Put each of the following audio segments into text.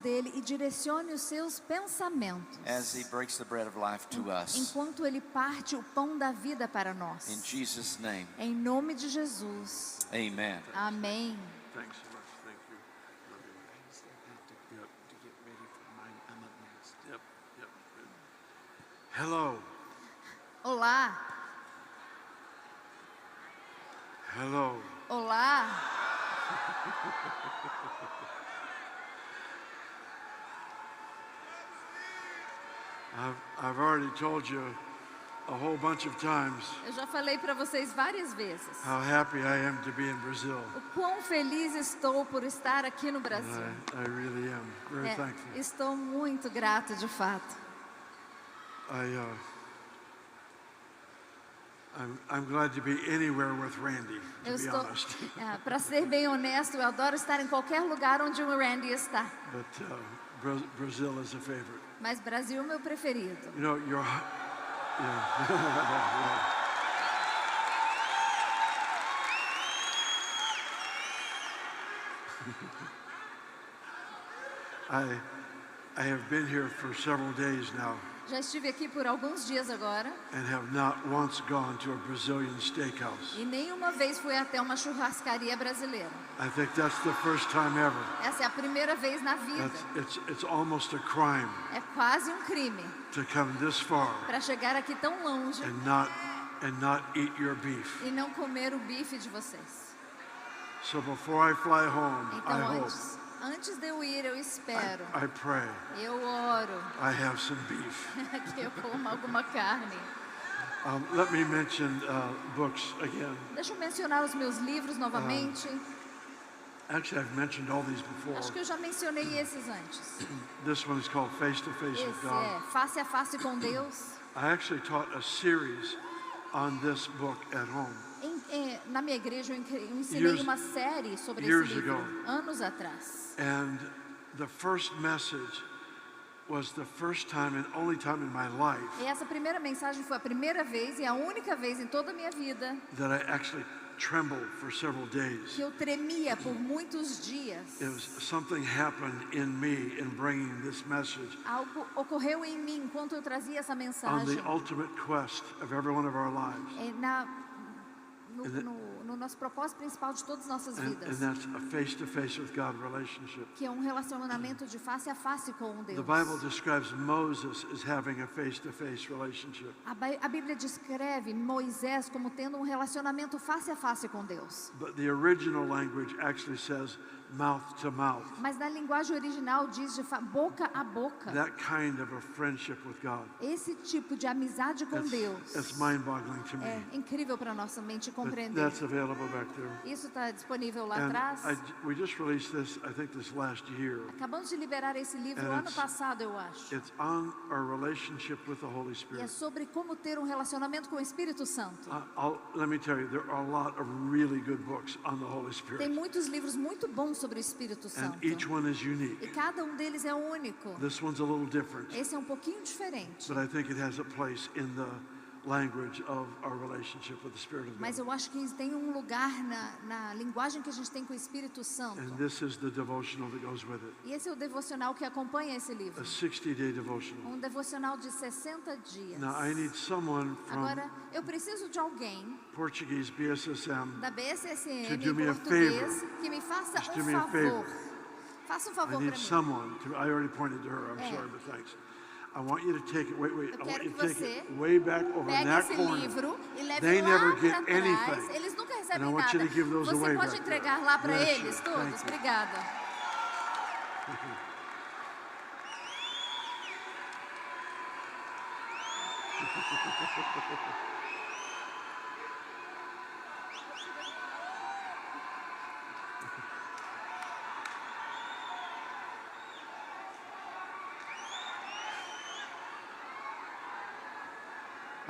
dele e direcione os seus pensamentos. as He breaks the bread of life to us. Enquanto ele parte o pão da vida para nós. In Jesus' name, Em nome de Jesus. amen. Amém. Thanks so much. Thank you. Love you. I still have to get ready for mine. I'm up next. Yep. Good. Hello. Olá. Hello. Olá. I've already told you a whole bunch of times Eu já falei para vocês várias vezes how happy I am to be in Brazil. o quão feliz estou por estar aqui no Brasil. I really am very thankful. Estou muito grato, de fato. I'm glad to be anywhere with Randy, to Eu be estou, honest. para ser bem honesto, eu adoro estar em qualquer lugar onde o Randy está. But Brazil is a favorite. Mas Brasil é o meu preferido. You know, yeah. I have been here for several days now Já estive aqui por alguns dias agora and have not once gone to a Brazilian steakhouse. e nenhuma vez fui até uma churrascaria brasileira. I think that's the first time ever. Essa é a primeira vez na vida. It's almost a crime É quase um crime to come this far para chegar aqui tão longe and not eat your beef. e não comer o bife de vocês. So before I fly home, I Então, hope, antes de eu ir, eu espero, I pray, eu oro I have some beef. que eu coma alguma carne. Let me mention books again. Deixa eu mencionar os meus livros novamente. Actually, I've mentioned all these before. Acho que eu já mencionei esses antes. This one is called Face to Face with Esse God. é Face a Face com Deus. I actually taught a series on this book at home. Na minha igreja eu ensinei Years- uma série sobre esse years livro, ago. anos atrás. And the first message was the first time and only time in my life E essa primeira mensagem foi a primeira vez e a única vez em toda a minha vida that I actually trembled for several days. que eu tremia por muitos dias. It was something happened in me in bringing this message Algo ocorreu em mim enquanto eu trazia essa on mensagem. the ultimate quest of every one of our lives. No nosso propósito principal de todas as nossas And vidas, that's a face-to-face with God relationship. que é um relacionamento de face a face com Deus. The Bible describes Moses as having a face-to-face relationship. A Bíblia descreve Moisés como tendo um relacionamento face a face com Deus. But the original language actually says mouth to mouth. Mas na linguagem original diz de boca a boca. That kind of a friendship with God. Esse tipo de amizade com Deus It's mind-boggling to é me. incrível para nossa mente But compreender. that's available back there. Isso está disponível lá And atrás. we just released this, I think this last year. Acabamos de liberar esse livro And ano passado, eu acho. It's on our relationship with the Holy E é Spirit. sobre como ter um relacionamento com o Espírito Santo. Let me tell you, there are a lot of really good books on the Holy Tem Spirit. muitos livros muito bons sobre o Espírito Santo. And each one is E unique. cada um deles é único. This one's a little different, Esse é um pouquinho diferente. but I think it has a place in the language of our relationship with the Spirit of Mas God. eu acho que tem um lugar na linguagem que a gente tem com o Espírito Santo. And this is the devotional that goes with it. E esse é o devocional que acompanha esse livro. A 60-day devotional. Um devocional de 60 dias. Now I need someone from Agora, eu preciso de alguém Portuguese BSSM. da BSSM To em do me a português que me faça Just do um me a favor. favor. Faça um I favor para need mim. someone to, I already pointed to her, I'm sorry, but thanks. I want you to take it, wait, Eu I want quero you que to take você it way back over in pegue that esse corner. livro e leve They lá never para get trás. anything. Eles nunca And I recebem want you nada. to give those Você away pode back entregar there. lá para Bless eles you. todos? Thank you. Obrigada.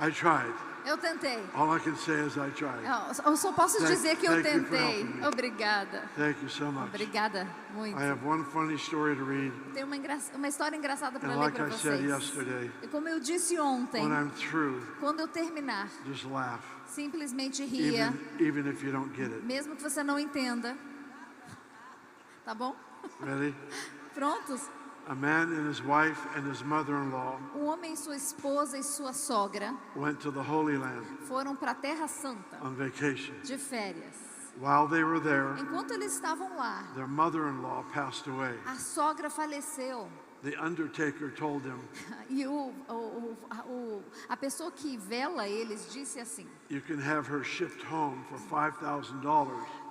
I tried. Eu tentei. All I can say is I tried. Eu só posso dizer que eu Thank you for tentei. helping me. Obrigada. Thank you so much. Obrigada muito. I have one funny story to read. Tem uma história engraçada para And ler like para I said vocês. yesterday, E como eu disse ontem, when I'm through, quando eu terminar, just laugh. simplesmente ria, Even if you don't get it. mesmo que você não entenda. Tá bom? Ready? Prontos? A man and his wife and his mother-in-law Um homem, sua esposa e sua sogra went to the Holy Land foram para a Terra Santa on vacation. de férias. While they were there, Enquanto eles estavam lá, their mother-in-law passed away. a sogra faleceu. The undertaker told him, E a pessoa que vela eles disse assim: you can have her shipped home for $5,000,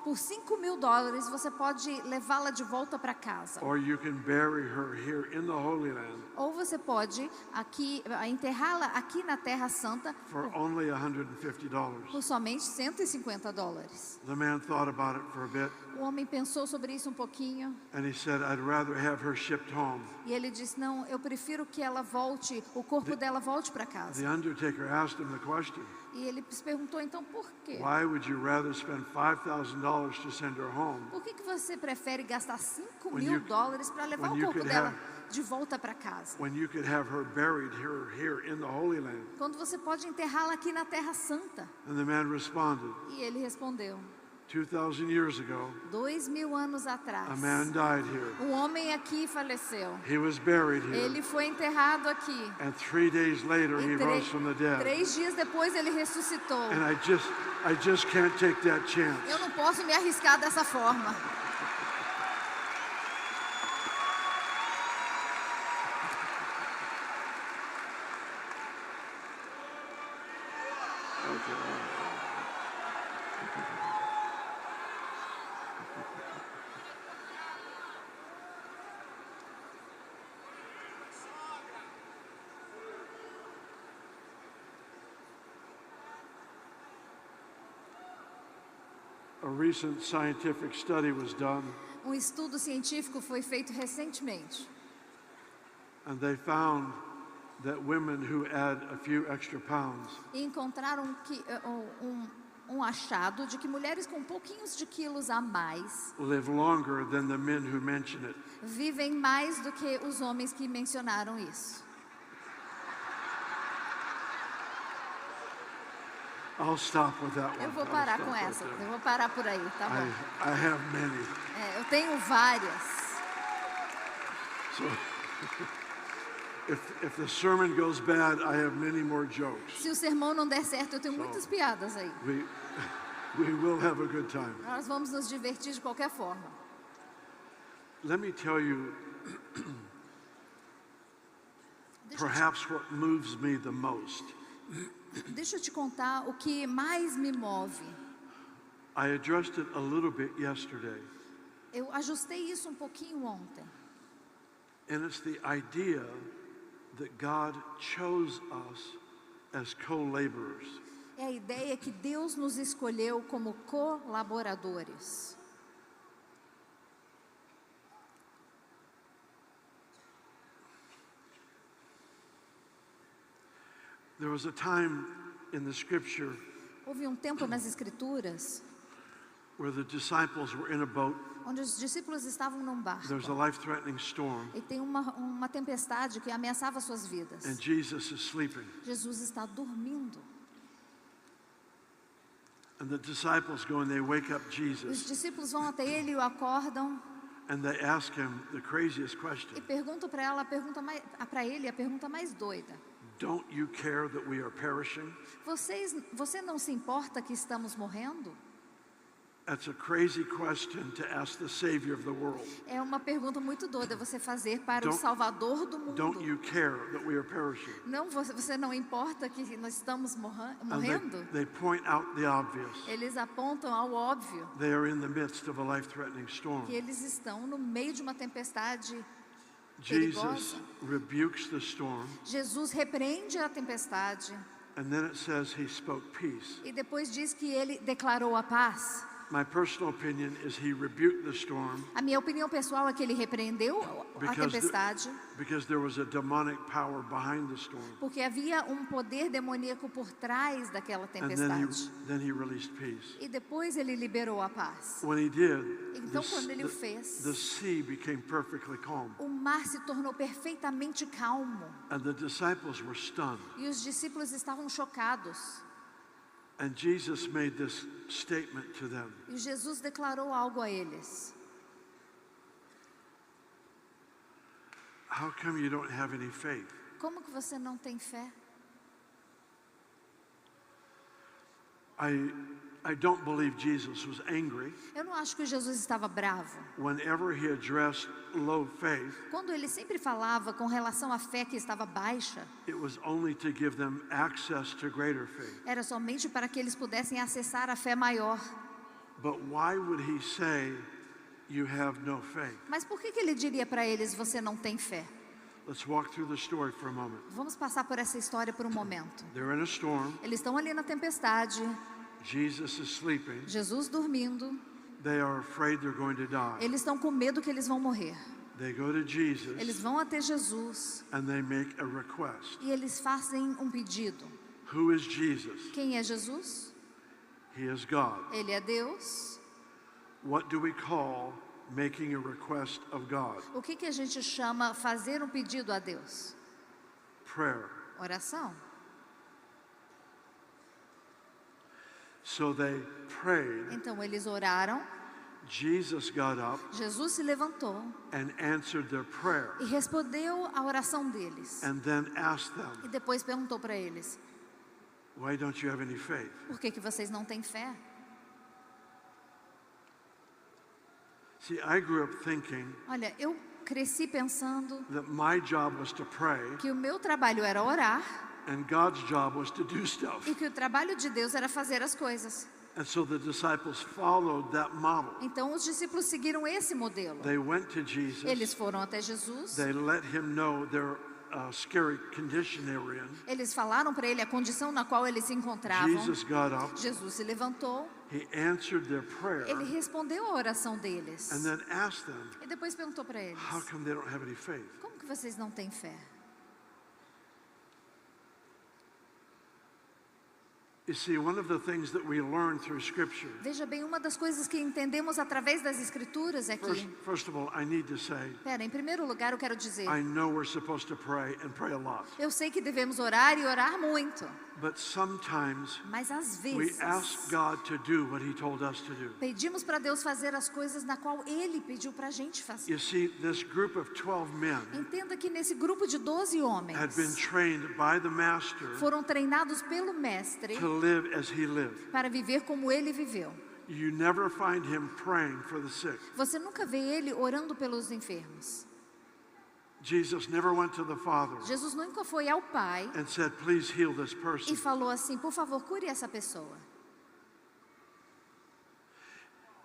por $5.000 você pode levá-la de volta para casa. or you can bury her here in the Holy Land Ou você pode enterrá-la aqui na Terra Santa for only $150. por somente $150. The man thought about it for a bit, O homem pensou sobre isso um pouquinho and he said, I'd rather have her shipped home. e ele disse: não, eu prefiro que ela volte, o corpo dela volte para casa. The undertaker asked him the question, E ele se perguntou: então por quê? why would you rather spend $5,000 to send her home Por que você prefere gastar When you- $5.000 para levar when o you corpo could dela have- de volta para casa? when you could have her buried here in the Holy Land? Quando você pode enterrá-la aqui na Terra Santa? And the man responded, E ele respondeu: 2,000 years ago, 2000 anos atrás, a man died here. um homem aqui faleceu. He was buried here. Ele foi enterrado aqui. And 3 days later, he E rose from the dead. 3 dias depois ele ressuscitou. And I just can't take that chance. Eu não posso me arriscar dessa forma. A recent scientific study was done, Um estudo científico foi feito recentemente. and they found that women who add a few extra pounds E encontraram que um achado de que mulheres com pouquinhos de quilos a mais live longer than the men who mention it. vivem mais do que os homens que mencionaram isso. I'll stop with that one. Eu vou I'll parar stop com right essa. there. Eu vou parar por aí, tá bom? I have many. Eu tenho várias. So if the sermon goes bad, I have many more jokes. Se o sermão não der certo, eu tenho muitas piadas aí. We will have a good time. Nós vamos nos divertir de qualquer forma. Let me tell you perhaps what moves me the most. Deixa eu te contar o que mais me move. I addressed it a little bit yesterday, Eu ajustei isso um pouquinho ontem. and it's the idea that God chose us as co-laborers. É a ideia que Deus nos escolheu como colaboradores. There was a time in the scripture Houve um tempo nas Escrituras where the disciples were in a boat. onde os discípulos estavam num barco. There's a life-threatening storm, E tem uma tempestade que ameaçava suas vidas. and Jesus is sleeping. Jesus está dormindo. And the disciples go and they wake up Os Jesus, discípulos vão até ele e o acordam and they ask him the craziest e question. perguntam para para ele a pergunta mais doida. Don't you care that we are perishing? Você não se importa que estamos morrendo? That's a crazy question to ask the Savior of the world. É uma pergunta muito doida você fazer para o Don't- Salvador do mundo. Don't you care that we are perishing? Não, você não importa que nós estamos And morrendo? they point out the obvious. Eles apontam ao óbvio, They are in the midst of a life-threatening storm. que eles estão no meio de uma tempestade Jesus perigosa. rebukes the storm, Jesus repreende a tempestade and then it says he spoke peace. e depois diz que ele declarou a paz. My personal opinion is he rebuked the storm A minha opinião pessoal é que ele repreendeu a tempestade because there was a demonic power behind the storm. porque havia um poder demoníaco por trás daquela And tempestade. then he released peace. E depois ele liberou a paz. When he did, Então, quando ele o fez, the sea became perfectly calm. o mar se tornou perfeitamente calmo. And the disciples were stunned. E os discípulos estavam chocados. And Jesus made this statement to them. E Jesus declarou algo a eles. How come you don't have any faith? Como que você não tem fé? I don't believe Jesus was angry. Eu não acho que Jesus estava bravo. Whenever he addressed low faith, Quando ele sempre falava com relação à fé que estava baixa, it was only to give them access to greater faith. era somente para que eles pudessem acessar a fé maior. But why would he say you have no faith? Mas por que ele diria para eles, você não tem fé? Let's walk through the story for a moment. Vamos passar por essa história por um momento. They're in a storm. Eles estão ali na tempestade, Jesus is sleeping. Jesus dormindo, They are afraid they're going to die. eles estão com medo que eles vão morrer. They go to Jesus Eles vão até Jesus and they make a request. e eles fazem um pedido. Who is Jesus? Quem é Jesus? He is God. Ele é Deus. What do we call making a request of God? O que a gente chama fazer um pedido a Deus? Prayer. Oração. So they prayed. Então eles oraram, Jesus got up Jesus se levantou and answered their prayer e respondeu a oração deles. and then asked them, E depois perguntou para eles, why don't you have any faith? por que vocês não têm fé? See, I grew up thinking Olha, eu cresci pensando that my job was to pray que o meu trabalho era orar and God's job was to do stuff. e que o trabalho de Deus era fazer as coisas. And so the disciples followed that model. Então os discípulos seguiram esse modelo. They went to Jesus. Eles foram até Jesus, They let him know their scary condition they were in. eles falaram para ele a condição na qual eles se encontravam. Jesus got up. Jesus se levantou, He answered their prayer ele respondeu a oração deles. and then asked them, E depois perguntou para eles, how come they don't have any faith? como que vocês não têm fé? You see, one of the things that we learn through Scripture. Veja bem, uma das coisas que entendemos através das escrituras é que, First of all, I need to say, pera, em primeiro lugar eu quero dizer, I know we're supposed to pray and pray a lot. eu sei que devemos orar e orar muito, But sometimes mas às we vezes ask God to do what He told us to do. pedimos para Deus fazer as coisas na qual Ele pediu para a gente fazer. You see, this group of 12 men Entenda que nesse grupo de 12 homens had been trained by the Master foram treinados pelo Mestre to live as He lived. para viver como Ele viveu. You never find Him praying for the sick. Você nunca vê Ele orando pelos enfermos. Jesus never went to the Father Jesus nunca foi ao Pai and said, please heal this e person. falou assim, por favor, cure essa pessoa.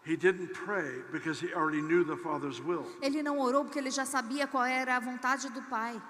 He didn't pray because He already knew the Father's will. Ele não orou porque ele já sabia qual era a vontade do Pai.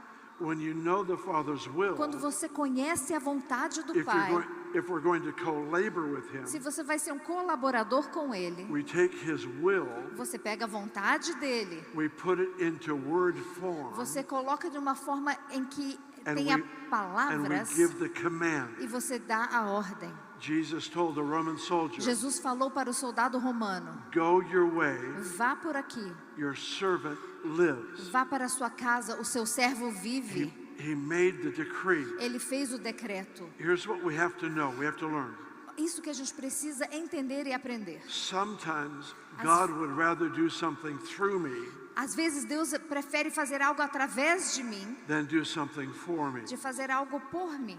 When you know the Father's will, Quando você conhece a vontade do if Pai, we're going to co-labor with se Him, você vai ser um colaborador com Ele, we take His will, você pega a vontade dele, we put it into word form, você coloca de uma forma em que and tenha we palavras give the command. e você dá a ordem. Jesus told the Roman soldier, Jesus falou para o soldado romano, go your way, vá por aqui, your servant lives. vá para a sua casa, o seu servo vive. He made the decree. Ele fez o decreto. Here's what we have to know, we have to learn. Isso que a gente precisa entender e aprender. Sometimes God would rather do something through me Às vezes Deus prefere fazer algo através de mim, than do something for me. de fazer algo por mim.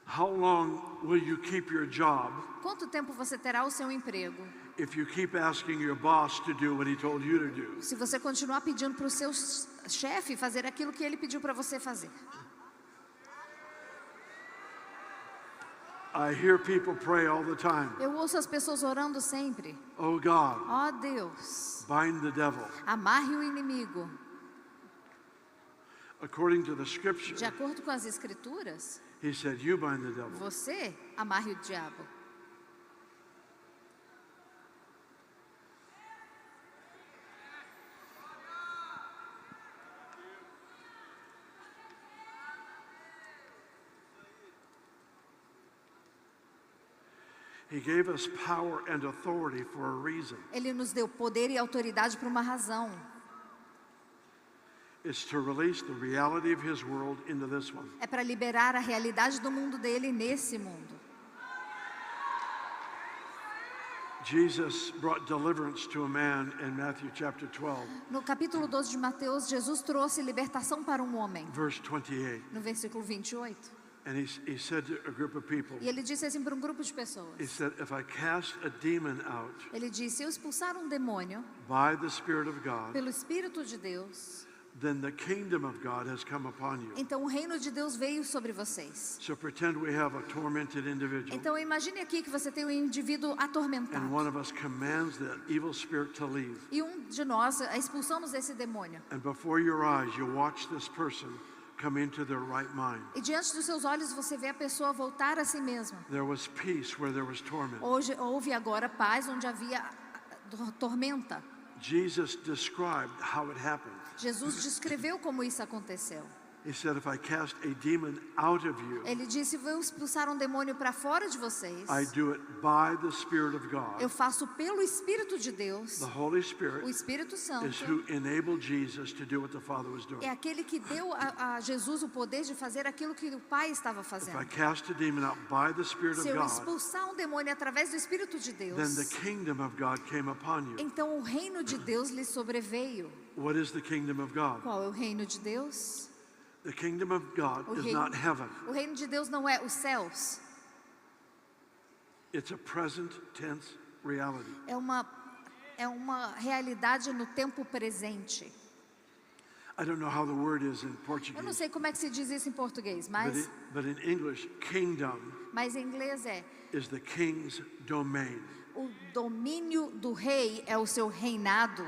How long will you keep your job Quanto tempo você terá o seu emprego if you keep asking your boss to do what he told you to do? se você continuar pedindo para o seu chefe fazer aquilo que ele pediu para você fazer? I hear people pray all the time. Eu ouço as pessoas orando sempre. Oh God, Ó Deus, bind the devil. amarre o inimigo. According to the scripture, De acordo com as escrituras, he said, you bind the devil. você amarre o diabo. He gave us power and authority for a reason. Ele nos deu poder e autoridade por uma razão. It's to release the reality of his world into this one. É para liberar a realidade do mundo dele nesse mundo. Jesus brought deliverance to a man in Matthew chapter 12, No capítulo 12 de Mateus, Jesus trouxe libertação para um homem, verse 28. no versículo 28. And he said to a group of people, E ele disse assim para um grupo de he pessoas. said, if I cast a demon out Ele disse, se eu expulsar um demônio by the Spirit of God, pelo Espírito de Deus, then the kingdom of God has come upon you. então o reino de Deus veio sobre vocês. So pretend we have a tormented individual, Então imagine aqui que você tem um indivíduo and atormentado. one of us commands that evil spirit to leave. E de nós expulsamos esse demônio. And before your eyes, you watch this person come into their right mind. E diante dos seus olhos você vê a pessoa voltar a si mesma. There was peace where there was torment. Hoje houve agora paz onde havia tormenta. Jesus described how it happened. Jesus descreveu como isso aconteceu. He said, if I cast a demon out of you, Ele disse, vou expulsar um demônio para fora de vocês. I do it by the Spirit of God. Eu faço pelo Espírito de Deus. The Holy O Spirit Espírito Santo is who enabled Jesus to do what the Father was doing. é aquele que deu a Jesus o poder de fazer aquilo que o Pai estava If I fazendo. cast a demon out by the Spirit of Se eu God, expulsar um demônio através do Espírito de then Deus, the kingdom of God came upon you. então o reino de Deus lhe sobreveio. What is the kingdom of God? Qual é o reino de Deus? The kingdom of God O is reino, not heaven. o reino de Deus não é os céus. It's a present tense reality. É uma realidade no tempo presente. I don't know how the word is in Eu não Portuguese, sei como é que se diz isso em português, but in English, kingdom mas em inglês é is the king's domain. o domínio do rei é o seu reinado.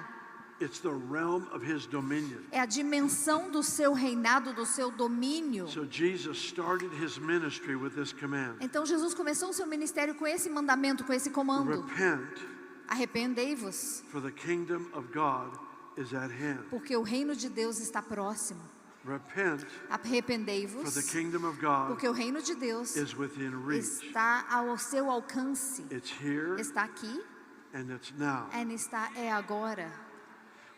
It's the realm of his dominion. É a dimensão do seu reinado, do seu domínio. So Jesus started his ministry with this command. Então Jesus começou o seu ministério com esse mandamento, com esse comando. Repent, Arrependei-vos, for the kingdom of God is at hand. porque o reino de Deus está próximo. Repent, for the Arrependei-vos, kingdom of God porque o reino de Deus is within reach. está ao seu alcance. It's here Está aqui and it's now. é agora.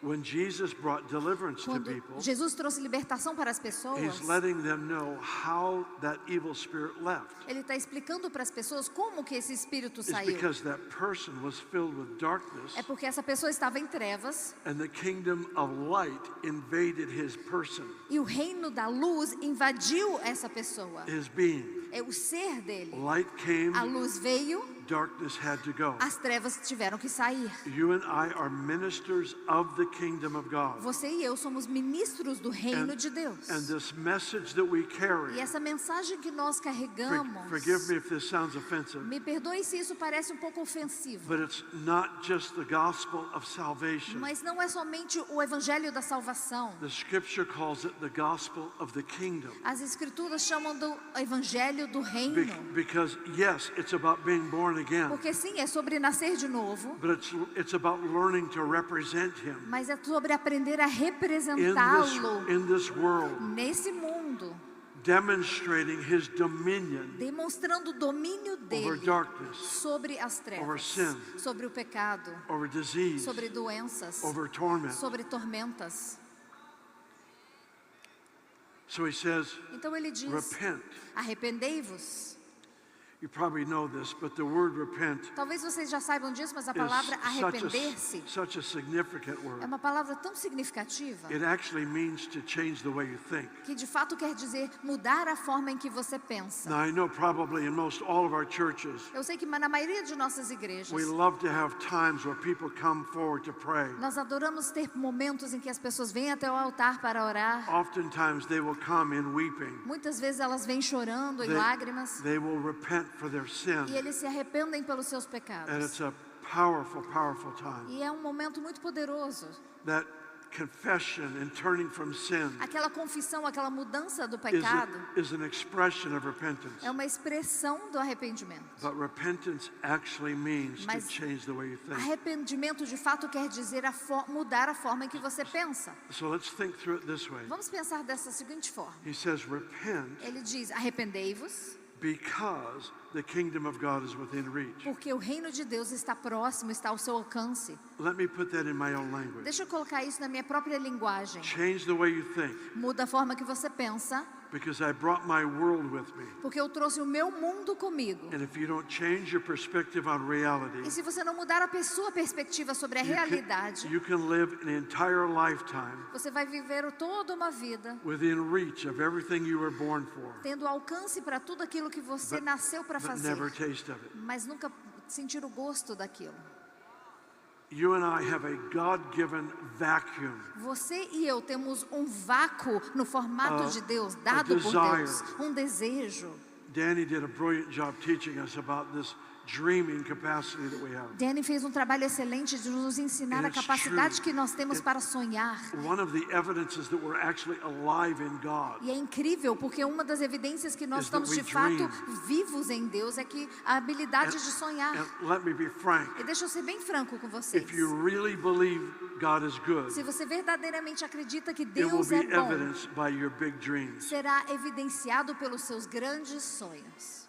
When Jesus brought deliverance to Quando people, Jesus trouxe libertação para as pessoas, he's letting them know how that evil spirit left. Ele está explicando para as pessoas como que esse espírito It's saiu. because that person was filled with darkness É porque essa pessoa estava em trevas and the kingdom of light invaded his person, e o reino da luz invadiu essa pessoa. his being. É o ser dele. Light came, A luz veio, darkness had to go. as trevas tiveram que sair. You and I are ministers of the kingdom of God. Você e eu somos ministros do reino de Deus. And this message that we carry, E essa mensagem que nós carregamos, forgive me if this sounds offensive, me perdoe se isso parece um pouco ofensivo, but it's not just the gospel of salvation. mas não é somente o evangelho da salvação. The scripture calls it the gospel of the kingdom. As escrituras chamam do evangelho do reino. Because yes, it's about being born again, Porque sim, é sobre nascer de novo, but it's about learning to represent him mas é sobre aprender a in representá-lo this world, nesse mundo, demonstrating his dominion demonstrando o domínio over dele darkness, sobre as over trevas, sin, sobre o pecado, over disease, sobre doenças, over torment. sobre tormentas. So he says, Então ele diz: repent. arrependei-vos. You probably know this, but the word repent Talvez vocês já saibam disso, mas a palavra is arrepender-se such a significant é word. uma palavra tão significativa It actually means to change the way you think. que de fato quer dizer mudar a forma em que você pensa. Now I know probably in most all of our churches, Eu sei que na maioria de nossas igrejas we love to have times where people come forward to pray. nós adoramos ter momentos em que as pessoas vêm até o altar para orar. Oftentimes they will come in weeping. Muitas vezes elas vêm chorando em lágrimas They will repent for their sin. e eles se arrependem pelos seus And pecados. it's a powerful, powerful time. E é um momento muito poderoso. That confession and turning from sin Aquela confissão, aquela mudança do pecado is an expression of repentance. é uma expressão do arrependimento. But repentance actually means to Mas change the way you think. arrependimento de fato quer dizer mudar a forma em que você pensa. So let's think through it this way. Vamos pensar dessa seguinte forma. He says, repent Ele diz: arrependei-vos, because the kingdom of God is within reach. porque o reino de Deus está próximo, está ao seu alcance. Let me put that in my own language. Deixa eu colocar isso na minha própria linguagem. Change the way you think. Muda a forma que você pensa, Because I brought my world with me. Porque eu trouxe o meu mundo comigo. And if you don't change your perspective on reality, E se você não mudar a sua perspectiva sobre a realidade, you can live an entire lifetime você vai viver toda uma vida within reach of everything you were born for, tendo alcance para tudo aquilo que você nasceu para but fazer, never taste of it. mas nunca sentir o gosto daquilo. You and I have a God-given vacuum. Você e eu temos um vácuo no formato de Deus, dado por desire. Deus, um desejo. Danny did a brilliant job teaching us about this dreaming capacity that we have. Danny fez um trabalho excelente de nos ensinar And a it's capacidade true. que nós temos para sonhar. One of the evidences that we're actually alive in God E é incrível, porque uma das evidências que nós Is that estamos we de fato dream. vivos em Deus é que a habilidade de sonhar. And let me be frank, E deixa eu ser bem franco com vocês. if you really believe God is good, Se você verdadeiramente acredita que it will Deus be é bom, evidenced by your big dreams. será evidenciado pelos seus grandes sonhos.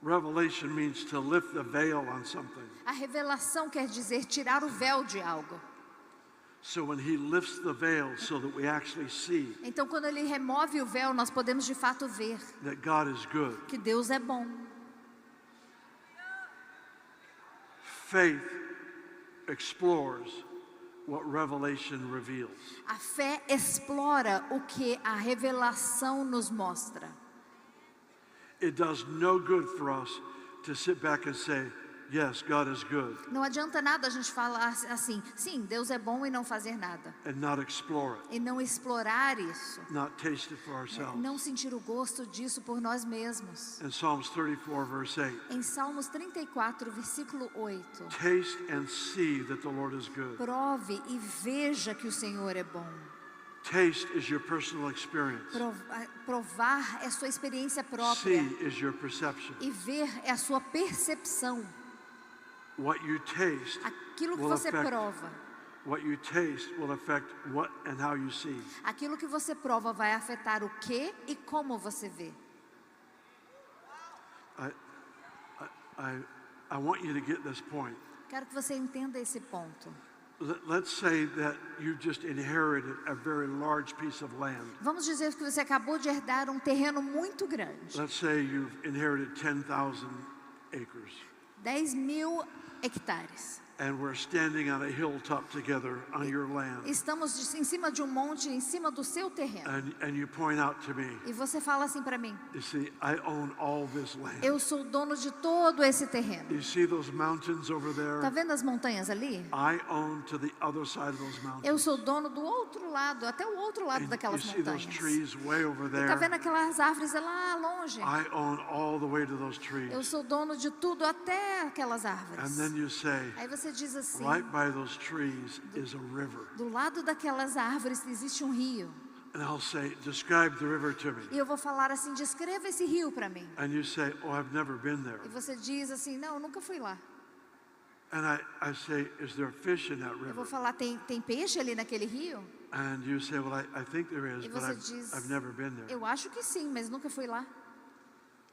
Revelation means to lift the veil on something. A revelação quer dizer tirar o véu de algo. So when he lifts the veil so that we actually see Então, quando ele remove o véu, nós podemos de fato ver that God is good. que Deus é bom. Faith explores what revelation reveals. A fé explora o que a revelação nos mostra. It does no good for us to sit back and say, yes, God is good, Não adianta nada a gente falar assim, sim, Deus é bom, e não fazer nada. and not explore it, E não explorar isso. not taste it for ourselves. Não sentir o gosto disso por nós mesmos. In Psalms 34, verse 8, Em Salmos 34, versículo 8. taste and see that the Lord is good. Prove e veja que o Senhor é bom. Taste is your personal experience. Provar é sua experiência See própria. is your perception. E ver é a sua percepção. What you taste Aquilo que will você affect prova. what you taste will affect what and how you see. Aquilo que você prova vai afetar o que e como você vê. I want you to get this point. Quero que você entenda esse ponto. Let's say that you just inherited a very large piece of land. Vamos dizer que você acabou de herdar um terreno muito grande. Let's say you've inherited 10,000 acres. 10.000 hectares. And we're standing on a hilltop together on your land. Estamos em cima de um monte, em cima do seu terreno. And you point out to me, E você fala assim para mim: you see, I own all this land. eu sou dono de todo esse terreno. You see those mountains over Tá there? vendo as montanhas ali? I own to the other side of those Eu mountains. sou dono do outro lado, até o outro lado And you daquelas see those montanhas. trees way over Tá there? vendo aquelas árvores lá longe? I own all the way to those Eu trees. sou dono de tudo, até aquelas árvores. And then you say, Aí você diz assim: right by those trees is a river. do lado daquelas árvores existe um rio. And I'll say, describe the river to me. E eu vou falar assim: descreva esse rio para mim. And you say, oh, I've never been there. E você diz assim: não, eu nunca fui lá. And I say, is there fish in that Eu river? vou falar: tem peixe ali naquele rio? And you say, well, I think there is, E but você diz: I've never been there. eu acho que sim, mas nunca fui lá.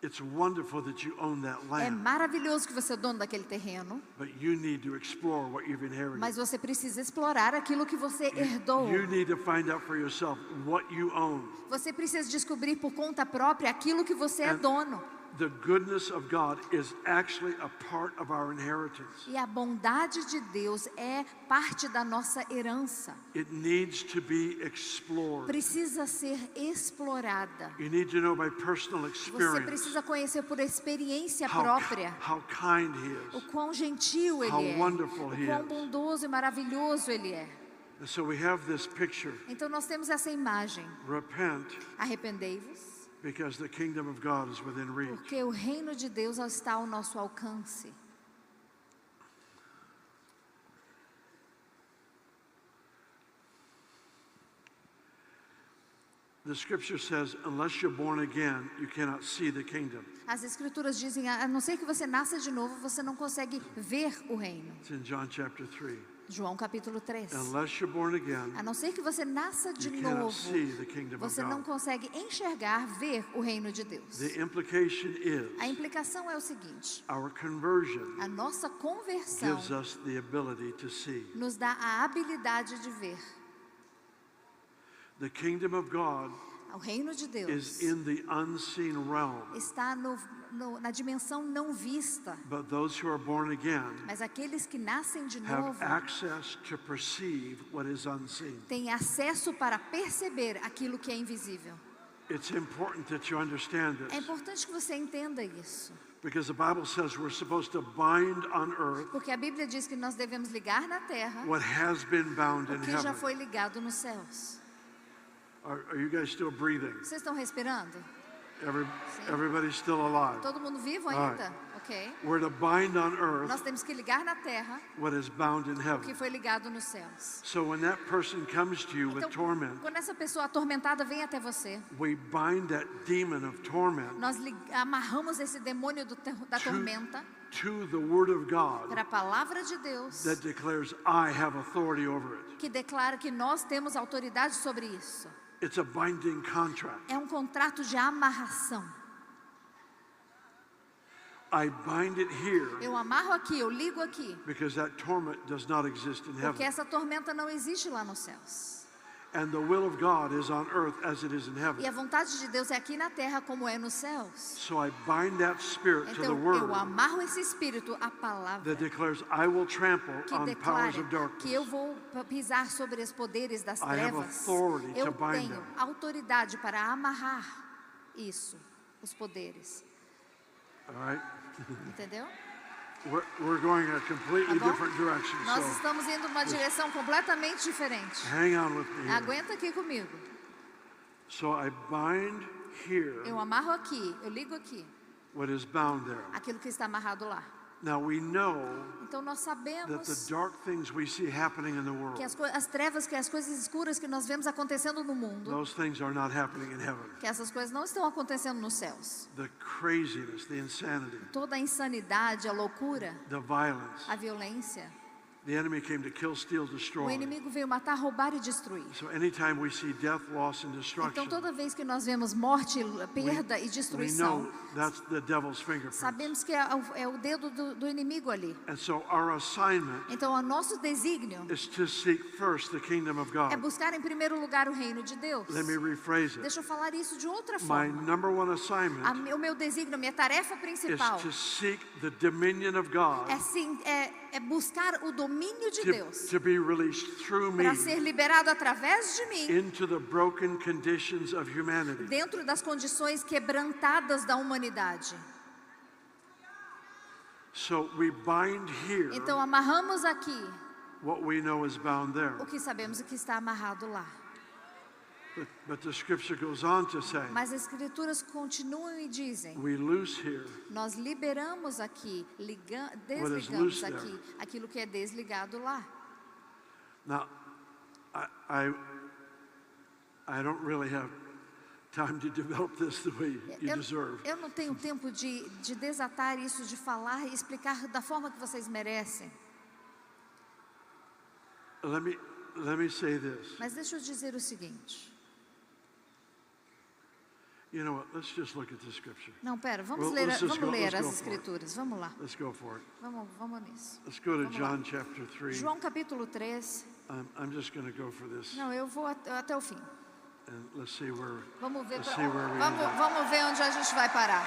It's wonderful that you own that É land, maravilhoso que você é dono daquele terreno, but you need to explore what you've inherited. mas você precisa explorar aquilo que você herdou. You need to find out for yourself what you own. Você precisa descobrir por conta própria aquilo que você é And- dono. The goodness of God is actually a part of our inheritance. E a bondade de Deus é parte da nossa herança. It needs to be explored. Precisa ser explorada. You need to know by personal Você experience precisa conhecer por experiência how, própria how kind He o is. quão gentil How Ele é, wonderful o He quão is. bondoso e maravilhoso Ele é. And so we have this picture. Então nós temos essa imagem. Repent, Arrependei-vos, because the kingdom of God is within reach. porque o reino de Deus está ao nosso alcance. The scripture says, unless you're born again, you cannot see the kingdom. As escrituras dizem: a não ser que você nasça de novo, você não consegue ver o reino. It's in John chapter 3. João capítulo 3. Unless you're born again, A não ser que você nasça de you cannot novo, see the kingdom of você não God. consegue enxergar, ver o reino de Deus. The implication A is implicação é o seguinte: our conversion a nossa conversão gives us the ability to see. nos dá a habilidade de ver. The kingdom of God O reino de is Deus in the unseen realm, está na dimensão não vista, but those who are born again mas aqueles que nascem de have novo access to perceive what is unseen. têm acesso para perceber aquilo que é invisível. It's important that you understand É this, importante que você entenda isso, because the Bible says we're supposed to bind on earth porque a Bíblia diz que nós devemos ligar na terra what has been bound o in que já heaven. foi ligado nos céus. Are you guys still breathing? Vocês estão respirando? Everybody's still alive. Todo mundo vivo Alright. ainda? Ok. We're to bind on Nós earth temos que ligar na terra what is bound in o que heaven. foi ligado nos céus. So when that person comes to you with Então, torment, quando essa pessoa atormentada vem até você, we bind that demon of torment nós amarramos esse demônio da tormenta to the Word of God para a palavra de Deus, that declares, I have authority over it. que declara que nós temos autoridade sobre isso. It's a binding contract. É um contrato de amarração. I bind it here Eu amarro aqui, eu ligo aqui, because that torment does not exist in porque heaven. essa tormenta não existe lá nos céus. And the will of God is on earth as it is in E heaven. a vontade de Deus é aqui na terra como é nos céus. So I bind that spirit to the Então eu Word amarro esse espírito à palavra that declares, I will trample que on declara powers of que eu darkness. vou pisar sobre os poderes das I have trevas. authority to Eu bind tenho them. autoridade para amarrar isso, os poderes. All right? Entendeu? We're going a completely Tá bom? different direction. Nós So estamos indo numa direção completamente diferente. hang on with me here. Aguenta aqui comigo. So I bind here Eu amarro aqui, eu ligo aqui, what is bound there. aquilo que está amarrado lá. Now we know Então nós that the sabemos dark things we see happening in the world, que as trevas, que as coisas escuras que nós vemos acontecendo no mundo, those things are not happening in heaven. que essas coisas não estão acontecendo nos céus. The craziness, the insanity, Toda a insanidade, a loucura, the violence. a violência. The enemy came to kill, steal, O destroy. inimigo veio matar, roubar e destruir. So anytime we see death, loss, and Então destruction, toda vez que nós vemos morte, perda e we destruição, know that's the devil's fingerprints. sabemos que é o dedo do inimigo ali. And so our assignment Então o nosso desígnio is to seek first the kingdom of é God. buscar em primeiro lugar o reino de Deus. Let me rephrase it. Deixa eu falar isso de outra My forma. number one assignment O meu desígnio, minha tarefa is principal to seek the dominion of God é buscar o domínio de Deus to be released through me para ser liberado através de mim into the broken conditions of humanity. dentro das condições quebrantadas da humanidade. So we bind here Então amarramos aqui what we know is bound there. o que sabemos que está amarrado lá. But the scripture goes on to say, Mas as escrituras continuam e dizem: we loose here nós liberamos aqui, loose desligamos there. aqui aquilo que é desligado lá. Now, I don't really have time to develop this the way you deserve. Eu não tenho tempo de desatar isso, de falar e explicar da forma que vocês merecem. Let me say this. Mas deixa eu dizer o seguinte. You know what? Let's just look at the scripture. Não, pera, vamos Well, ler, let's just vamos go- ler let's as go for it. escrituras. Vamos lá. Let's go for it. Vamos nisso. Let's go to Vamos lá. John chapter 3. João capítulo 3. I'm just going to go for this, Não, eu vou até o fim. and let's see where. Vamos ver, Let's see where we end up. vamos ver onde a gente vai parar.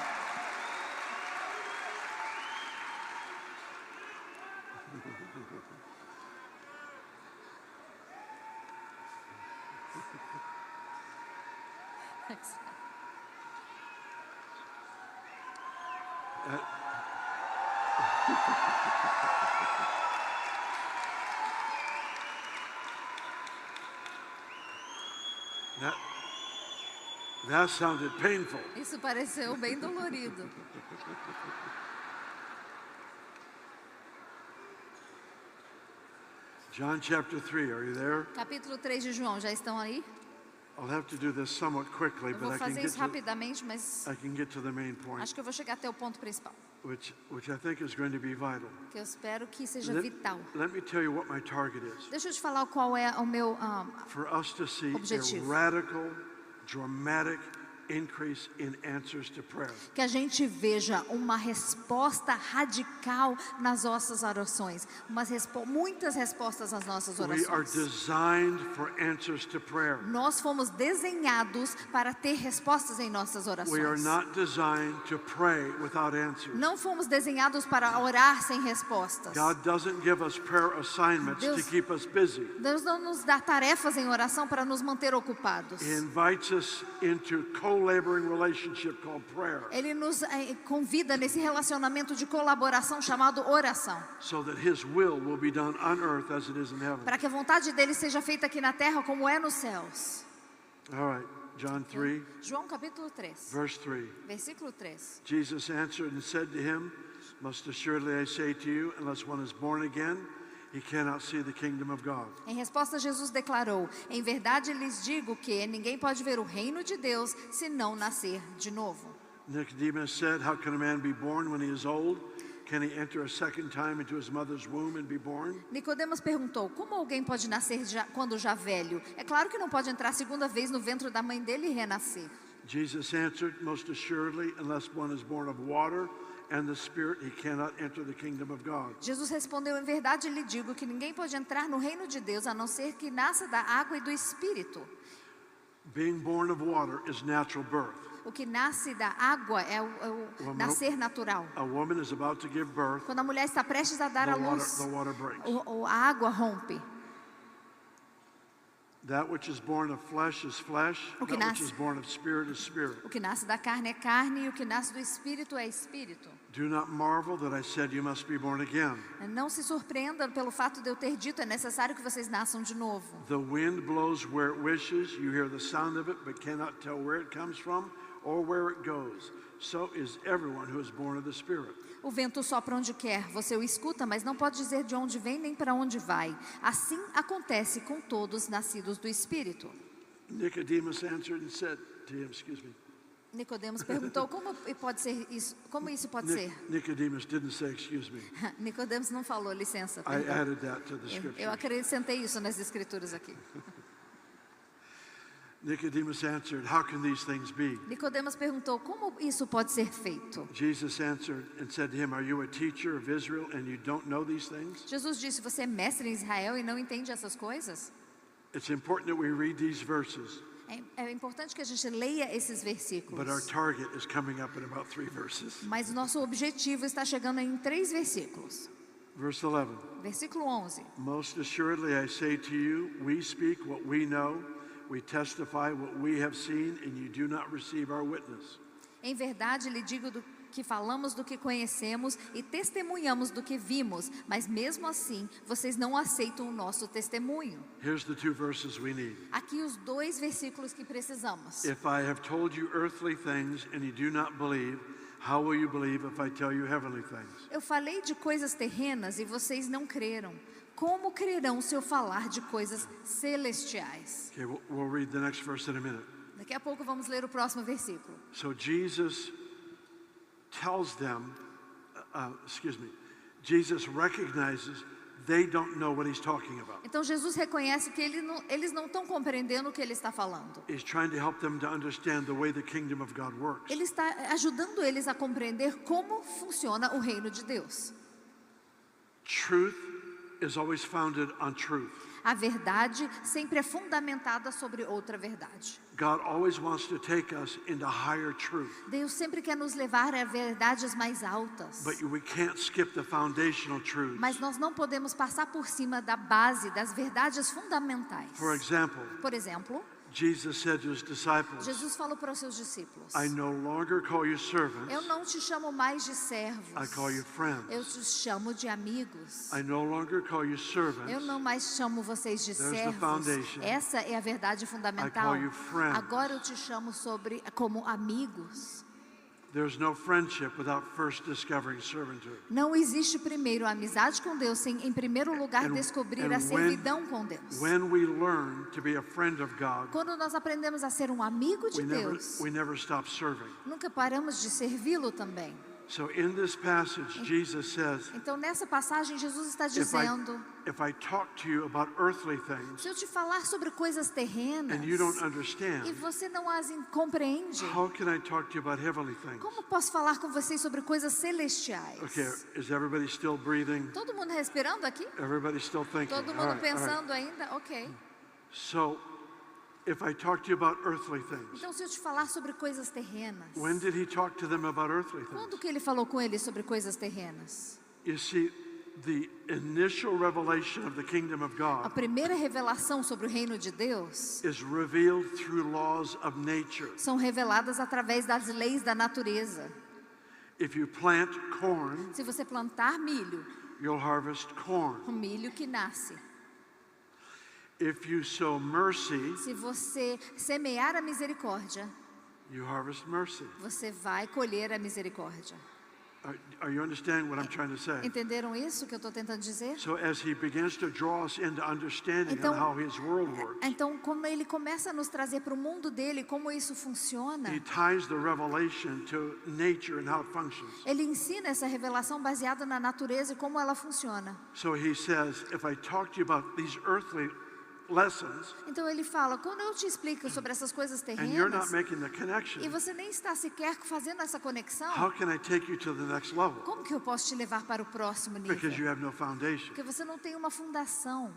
That sounded painful. Isso pareceu bem dolorido. John chapter 3, are you there? Capítulo 3 de João, já estão aí? I'll have to do this somewhat quickly, Eu but vou fazer isso rapidamente, mas I can get to the main point. acho que eu vou chegar até o ponto principal. which I think is going to be vital. que eu espero que seja vital. Let me tell you what my target is. Deixa eu te falar qual é o meu For us to see objetivo. a radical, dramatic increase in answers to prayer. Que a gente veja uma resposta radical nas nossas orações, muitas respostas às nossas We are orações. designed for answers to prayer. Nós fomos desenhados para ter respostas em nossas We are orações. not designed to pray without answers. Não fomos desenhados para orar sem respostas. God doesn't give us prayer assignments to Deus- keep us busy. Deus não nos dá tarefas em oração para nos manter ocupados. He invites us into co-laboring relationship called prayer, Ele nos convida nesse relacionamento de colaboração chamado oração, so that His will be done on earth as it is in heaven. para que a vontade dele seja feita aqui na terra como é nos céus. All right, John 3, João capítulo 3, verse 3. versículo 3. Jesus answered and said to him, Most assuredly I say to you, unless one is born again, he cannot see the kingdom of God. Em resposta, Jesus declarou: Em verdade lhes digo que ninguém pode ver o reino de Deus se não nascer de novo. Nicodemus said, How can a man be born when he is old? Can he enter a second time into his mother's womb and be born? Nicodemos perguntou: Como alguém pode nascer quando já velho? É claro que não pode entrar a segunda vez no ventre da mãe dele e renascer. Jesus answered, Most assuredly, unless one is born of water and the Spirit, he cannot enter the kingdom of God. Jesus respondeu: Em verdade lhe digo que ninguém pode entrar no reino de Deus a não ser que nasça da água e do Espírito. Being born of water is natural birth. O que nasce da água é o nascer natural. A woman is about to give birth, Quando a mulher está prestes a dar à luz, the water breaks. a água rompe. That which is born of flesh is flesh, O que that which nasce- is born of spirit is spirit. O que nasce da carne é carne e o que nasce do Espírito é Espírito. Do not marvel that I said you must be born again. Não se surpreenda pelo fato de eu ter dito: é necessário que vocês nasçam de novo. The wind blows where it wishes, you hear the sound of it, but cannot tell where it comes from or where it goes. So is everyone who is born of the Spirit. O vento sopra onde quer, você o escuta, mas não pode dizer de onde vem nem para onde vai. Assim acontece com todos nascidos do Espírito. Nicodemus answered and said to him, Nicodemos perguntou: Como pode ser isso? Como isso pode ser? Nicodemus didn't say, excuse me. Nicodemos não falou licença. I Perdão. added that to the Eu scripture. acrescentei isso nas escrituras aqui. Nicodemus answered, how can these things be? Nicodemos perguntou: Como isso pode ser feito? Jesus answered and said to him, are you a teacher of Israel and you don't know these things? Jesus disse: Você é mestre em Israel e não entende essas coisas? It's important that we read these verses, É importante que a gente leia esses but our versículos. target is coming up in about 3 verses. Mas o nosso objetivo está chegando em 3 versículos. Verse 11, Versículo 11. most assuredly I say to you, we speak what we know, we testify what we have seen, and you do not receive our witness. Em verdade lhe digo que falamos do que conhecemos e testemunhamos do que vimos, mas mesmo assim vocês não aceitam o nosso testemunho. Here's the 2 verses we need. Aqui os 2 versículos que precisamos. If I have told you earthly things and you do not believe, how will you believe if I tell you heavenly things? Eu falei de coisas terrenas e vocês não creram. Como crerão se eu falar de coisas celestiais? Okay, we'll read the next verse in a minute. Daqui a pouco vamos ler o próximo versículo. So Jesus tells them, Jesus recognizes they don't know what he's talking about. Então Jesus reconhece que eles não estão compreendendo o que ele está falando. He's trying to help them to understand the way the kingdom of God works. Ele está ajudando eles a compreender como funciona o reino de Deus. Truth is always founded on truth. A verdade sempre é fundamentada sobre outra verdade. God always wants to take us into higher truth. Deus sempre quer nos levar a verdades mais altas. But we can't skip the foundational truths. Mas nós não podemos passar por cima da base, das verdades fundamentais. For example, Por exemplo, Jesus said to his disciples, Jesus falou para os seus discípulos: I no longer call you servants, Eu não te chamo mais de servos. I call you friends. Eu te chamo de amigos. I no longer call you servants, Eu não mais chamo vocês de There's the servos. foundation. Essa é a verdade I fundamental. call you friends. Agora eu te chamo como amigos. There's no friendship without first discovering servanthood. Não existe primeiro a amizade com Deus sem, em primeiro lugar, descobrir a servidão com Deus. When we learn to be a friend of God, Quando nós aprendemos a ser um amigo de Deus, we never stop serving. nunca paramos de servi-lo também. So in this passage, Jesus says, Então nessa passagem Jesus está dizendo: if I talk to you about earthly things se eu te falar sobre coisas terrenas and you don't understand, e você não as compreende, how can I talk to you about heavenly things? como posso falar com vocês sobre coisas celestiais? Okay, is everybody still breathing? Todo mundo respirando aqui? Everybody still thinking? Todo All mundo right, all right. pensando ainda? Ok. So, if I talk to you about earthly things, Então se eu te falar sobre coisas terrenas, when did he talk to them about earthly things? quando que ele falou com eles sobre coisas terrenas? You see, the initial revelation of the kingdom of A God primeira revelação sobre o reino de Deus is revealed through laws of nature. são reveladas através das leis da natureza. If you plant corn, Se você plantar milho, you'll harvest corn. o milho que nasce. If you sow mercy, Se você semear a misericórdia, you harvest mercy. você vai colher a misericórdia. Are you understanding what I'm trying to say? Entenderam isso que eu estou tentando dizer? So as he begins to draw us into understanding Então, on how his world works, Então, como ele começa a nos trazer para o mundo dele, como isso funciona, he ties the revelation to nature and how it functions. ele ensina essa revelação baseada na natureza e como ela funciona. So he says, if I talk to you about these earthly lessons Então ele fala, quando eu te explico sobre essas coisas and you're not terrenas, making the connection, e você nem está sequer fazendo essa conexão, how can I take you to the next level? como que eu posso te levar para o próximo nível? Because you have no foundation. Porque você não tem uma fundação.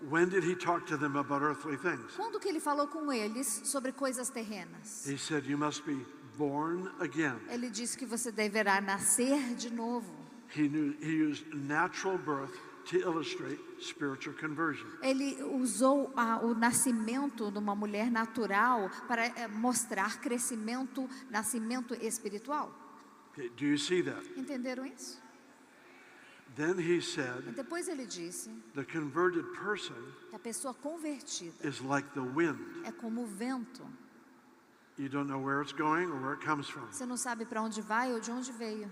When did he talk to them about earthly things? Quando que ele falou com eles sobre coisas terrenas? He said, you must be born again. Ele disse que você deverá nascer de novo. He used natural birth to illustrate spiritual conversion. Ele usou o nascimento de uma mulher natural para mostrar nascimento espiritual. Okay, do you see that? Entenderam isso? Then he E said, depois ele disse the converted person que a pessoa convertida is like the wind. é como o vento. You don't know where it's going or where it comes from. Você não sabe para onde vai ou de onde veio.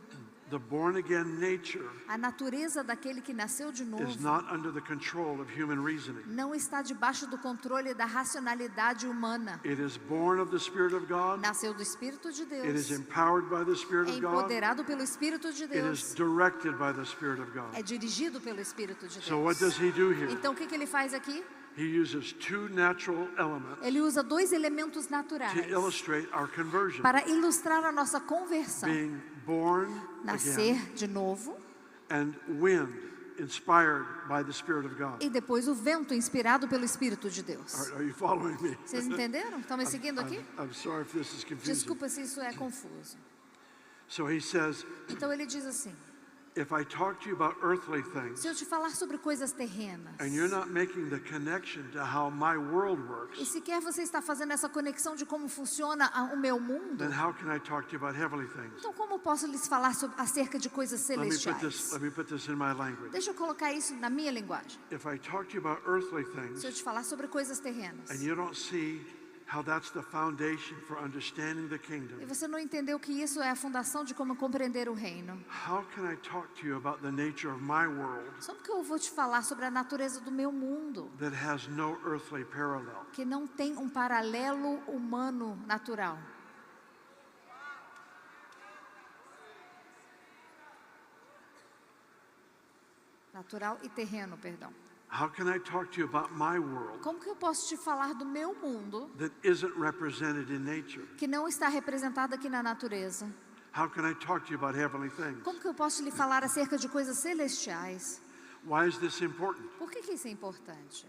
The born again nature A natureza daquele que nasceu de is novo not under the control of human reasoning. não está debaixo do controle da racionalidade humana. It is born of the Spirit of God. Nasceu do Espírito de It is Deus. empowered by the Spirit É of God. empoderado pelo Espírito de It is Deus. directed by the Spirit of God. É dirigido pelo Espírito de So what Deus. does he do here? Então o que ele faz aqui? He uses two natural elements Ele usa dois elementos naturais to illustrate our conversion. para ilustrar a nossa conversão. Being born Nascer again de novo and wind inspired by the Spirit of God. e depois o vento inspirado pelo Espírito de Deus. Are you following me? Vocês entenderam? Estão me seguindo aqui? I'm sorry if this is confusing. Desculpa se isso é confuso. So he says, Então ele diz assim: if I talk to you about earthly things se eu te falar sobre coisas terrenas and you're not making the connection to how my world e works, sequer você está fazendo essa conexão de como funciona o meu mundo, then how can I talk to you about heavenly things? então como posso lhes falar acerca de coisas Let celestiais? me put this in my language. Deixa eu colocar isso na minha linguagem. If I talk to you about earthly things Se eu te falar sobre coisas terrenas and you don't see how that's the foundation for understanding the kingdom, e você não entendeu que isso é a fundação de como compreender o reino, how can I talk to you about the nature of my world como que eu vou te falar sobre a natureza do meu mundo, that has no earthly parallel? que não tem um paralelo humano natural? Natural e terreno, perdão. How can I talk to you about my world Como que eu posso te falar do meu mundo that isn't represented in nature? que não está representado aqui na natureza? How can I talk to you about heavenly things? Como que eu posso lhe falar acerca de coisas celestiais? Why is this important? Por que isso é importante?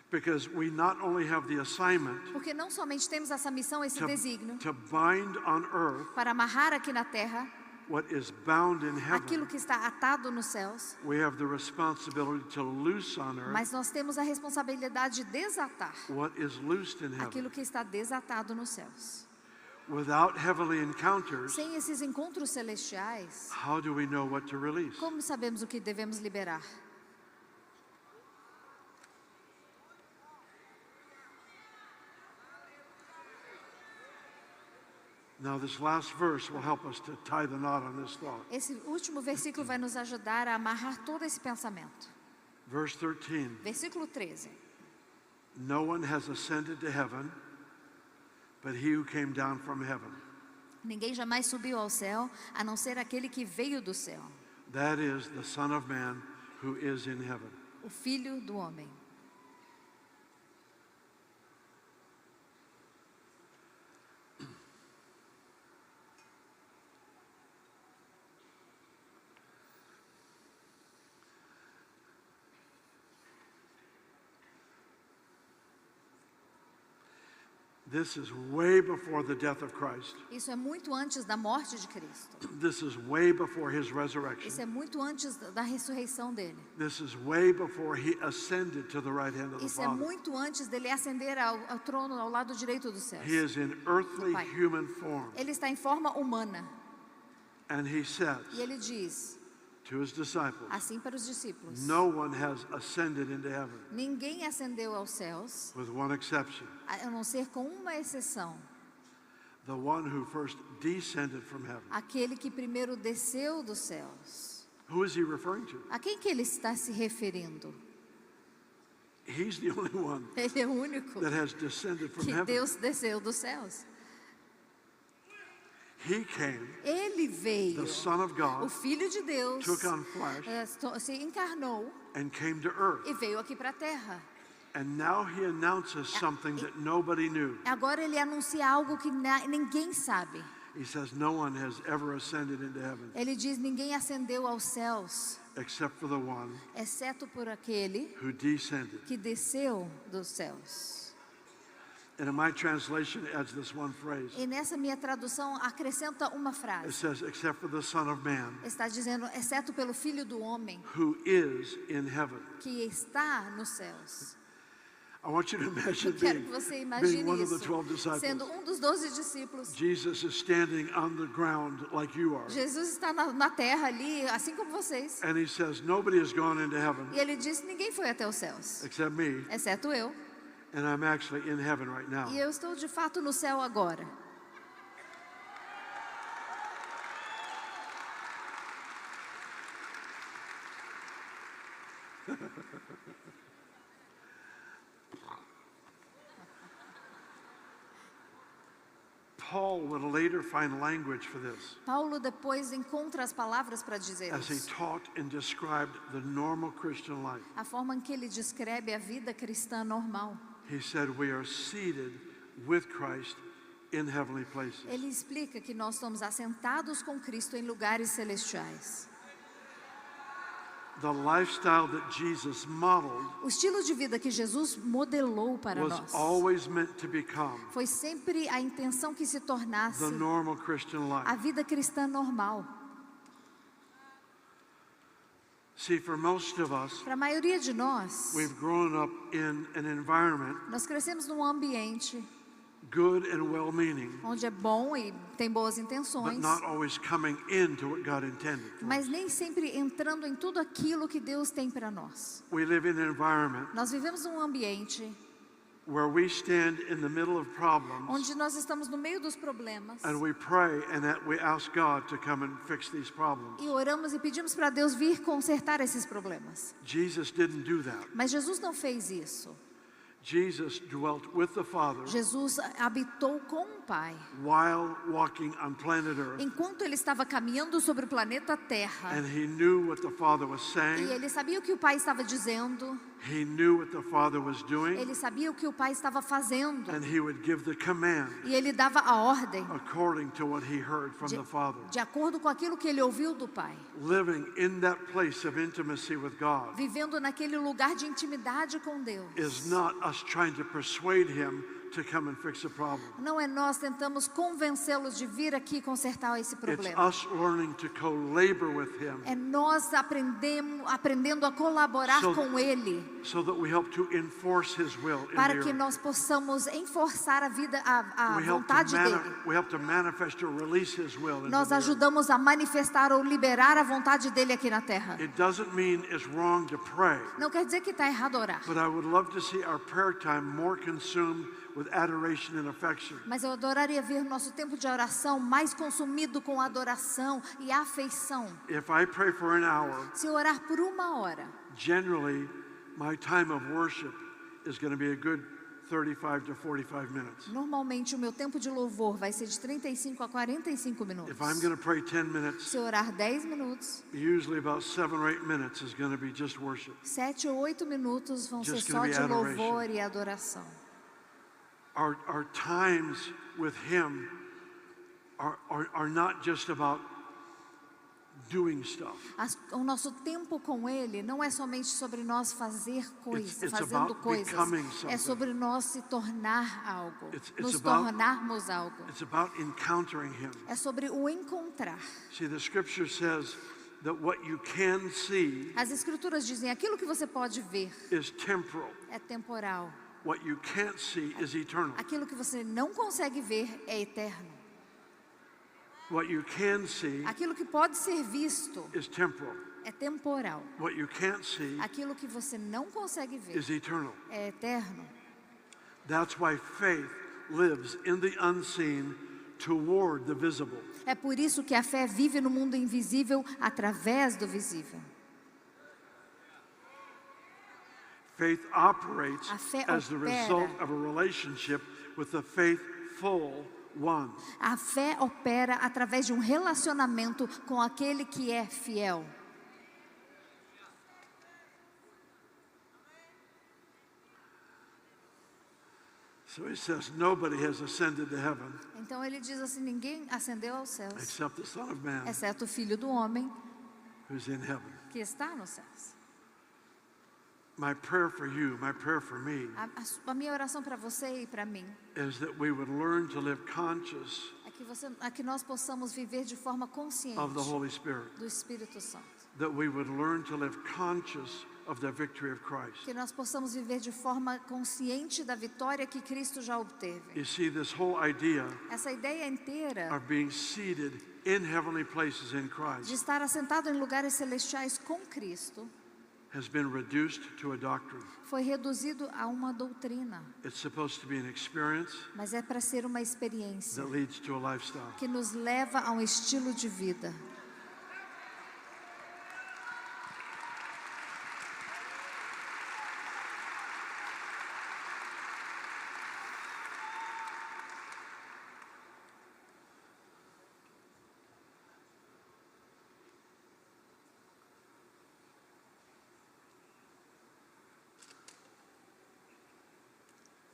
Because we not only have the assignment Porque não somente temos essa missão, esse desígnio, to bind on earth para amarrar aqui na terra what is bound in aquilo heaven, que está atado nos céus, we have the responsibility to loose on earth mas nós temos a responsabilidade de desatar what is loosed in heaven. aquilo que está desatado nos céus. Without heavenly encounters, Sem esses encontros celestiais, how do we know what to release? como sabemos o que devemos liberar? Now this last verse will help us to tie the knot on this thought. Esse último versículo vai nos ajudar a amarrar todo esse pensamento. Verse 13, Versículo 13. no one has ascended to heaven but he who came down from heaven. Ninguém jamais subiu ao céu, a não ser aquele que veio do céu, That is the Son of Man who is in heaven. o Filho do homem. This is way before the death of Christ. Isso é muito antes da morte de Cristo. This is way before his Isso resurrection. é muito antes da ressurreição dele. This is way before he ascended to the right hand of the Isso é Father. muito antes dele ascender ao trono ao lado direito dos céus. He is in earthly Pai. human form. Ele está em forma humana. And he says E ele diz to his disciples, assim para os discípulos: no one has ascended into heaven, ninguém ascendeu aos céus, with one exception, a não ser com uma exceção, the one who first descended from heaven. aquele que primeiro desceu dos céus. Who is he referring to? A quem que ele está se referindo? He's the only one Ele é o único that has descended from que heaven. Deus desceu dos céus. He came, Ele veio, the Son of o God, Filho de Deus, took on flesh se encarnou and came to earth. e veio aqui para a terra. And now he announces something that nobody knew. Agora ele anuncia algo que ninguém sabe. He says no one has ever ascended into heaven Ele diz: ninguém ascendeu aos céus, except for the one exceto por aquele who descended. que desceu dos céus. And in my translation it adds this one phrase. E nessa minha tradução acrescenta uma It frase. says, except for the Son of Man Está dizendo, exceto pelo Filho do homem who is in heaven. que está nos céus. I want you to imagine Eu quero que você being imagine one of the isso, 12 disciples. sendo dos 12 discípulos. Jesus is standing on the ground like you are. Jesus está na terra ali, assim como vocês. And he says, nobody has gone into heaven E ele diz: ninguém foi até os céus, except me. exceto eu. And I'm actually in heaven right now. E eu estou de fato no céu agora. Paul would later find language for this Paulo depois encontra as palavras para dizer as he isso. taught and described the normal Christian life. A forma em que ele descreve a vida cristã normal. He said we are seated with Christ in heavenly places. Ele explica que nós estamos assentados com Cristo em lugares celestiais. The lifestyle that Jesus modeled O estilo de vida que Jesus modelou para was nós always meant to become foi sempre a intenção que se tornasse the normal Christian a life. vida cristã normal. See, for most of us, Para a maioria de nós, we've grown up in an environment, nós crescemos num ambiente good and well-meaning, onde é bom e tem boas but intenções, not always coming into what God intended for us. mas nem sempre entrando em tudo aquilo que Deus tem para nós. We live in an environment Nós vivemos num ambiente where we stand in the middle of problems onde nós estamos no meio dos problemas and we pray and that we ask God to come and fix these problems. e oramos e pedimos para Deus vir consertar esses problemas. Jesus didn't do that. Mas Jesus não fez isso. Jesus dwelt with the Father Jesus habitou com o Pai. while walking on planet Earth, Enquanto ele estava caminhando sobre o planeta Terra, and he knew what the Father was e saying, ele sabia o que o Pai estava dizendo, he knew what the Father was doing, ele sabia o que o Pai estava fazendo, and he would give the command e ele dava a ordem according to what he heard from the Father. de acordo com aquilo que ele ouviu do Pai. Living in that place of intimacy with God Vivendo naquele lugar de intimidade com Deus. is not us trying to persuade him to come and fix a problem. Não é nós tentamos convencê-los de vir aqui consertar esse It's problema. us learning to co-labor with him É nós aprendendo a colaborar So- com Ele, so that we help to enforce his will in the para que earth. nós possamos enforçar a vida, a We help vontade dele. we help to manifest or release his will into Nós the earth. ajudamos a manifestar ou liberar a vontade dele aqui na terra. It doesn't mean it's wrong to pray, Não quer dizer que está errado orar, but I would love to see our prayer time more consumed with adoration and affection. mas eu adoraria ver nosso tempo de oração mais consumido com adoração e afeição. If I pray for an hour, Se eu orar por uma hora, generally my time of worship is going to be a good 35 to 45 minutes. Normalmente o meu tempo de louvor vai ser de 35 a 45 minutos. If I'm going to pray 10 minutes, Se eu orar 10 minutos, usually about 7 or 8 minutes is going to be just worship. 7 ou 8 minutos vão ser Just só gonna be de adoration. louvor e adoração. Our times with Him are not just about doing stuff. O nosso tempo com Ele não é somente sobre nós fazer coisas, It's fazendo about coisas. becoming É something. sobre nós se tornar algo, It's nos about- tornarmos algo. It's about encountering Him. É sobre o encontrar. See, the scripture says that what you can see As escrituras dizem, aquilo que você pode ver is temporal. é temporal. What you can't see is eternal. Aquilo que você não consegue ver é eterno. What you can see Aquilo que pode ser visto is temporal. é temporal. What you can't see Aquilo que você não consegue ver is eternal. é eterno. That's why faith lives in the unseen toward the visible. É por isso que a fé vive no mundo invisível através do visível. Faith operates A fé as the opera. result of a relationship with the faithful one. A fé opera através de um relacionamento com aquele que é fiel. So he says, nobody has ascended to heaven Então ele diz assim, ninguém ascendeu aos céus, except the Son of Man exceto o Filho do Homem who's in heaven. que está nos céus. My prayer for you, my prayer for me, A minha oração para você e para mim is that we would learn to live conscious é que nós possamos viver de forma consciente of the Holy Spirit, do Espírito Santo. that we would learn to live conscious of the victory of Christ. Que nós possamos viver de forma consciente da vitória que Cristo já obteve. You see, this whole idea Essa ideia inteira of being seated in heavenly places in de Christ estar assentado em lugares celestiais com Cristo has been reduced to a doctrine. foi reduzido a uma doutrina, It's supposed to be an experience mas é para ser uma experiência that leads to a lifestyle. que nos leva a um estilo de vida.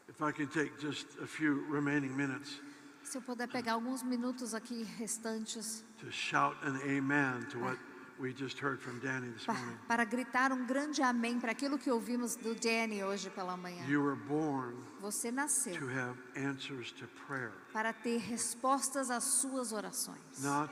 If I can take just a few remaining minutes Se eu puder pegar alguns minutos aqui restantes to shout an amen to what we just heard from Danny this morning. para gritar um grande amém para aquilo que ouvimos do Danny hoje pela manhã. You were born Você nasceu to have answers to prayer, para ter respostas às suas orações. not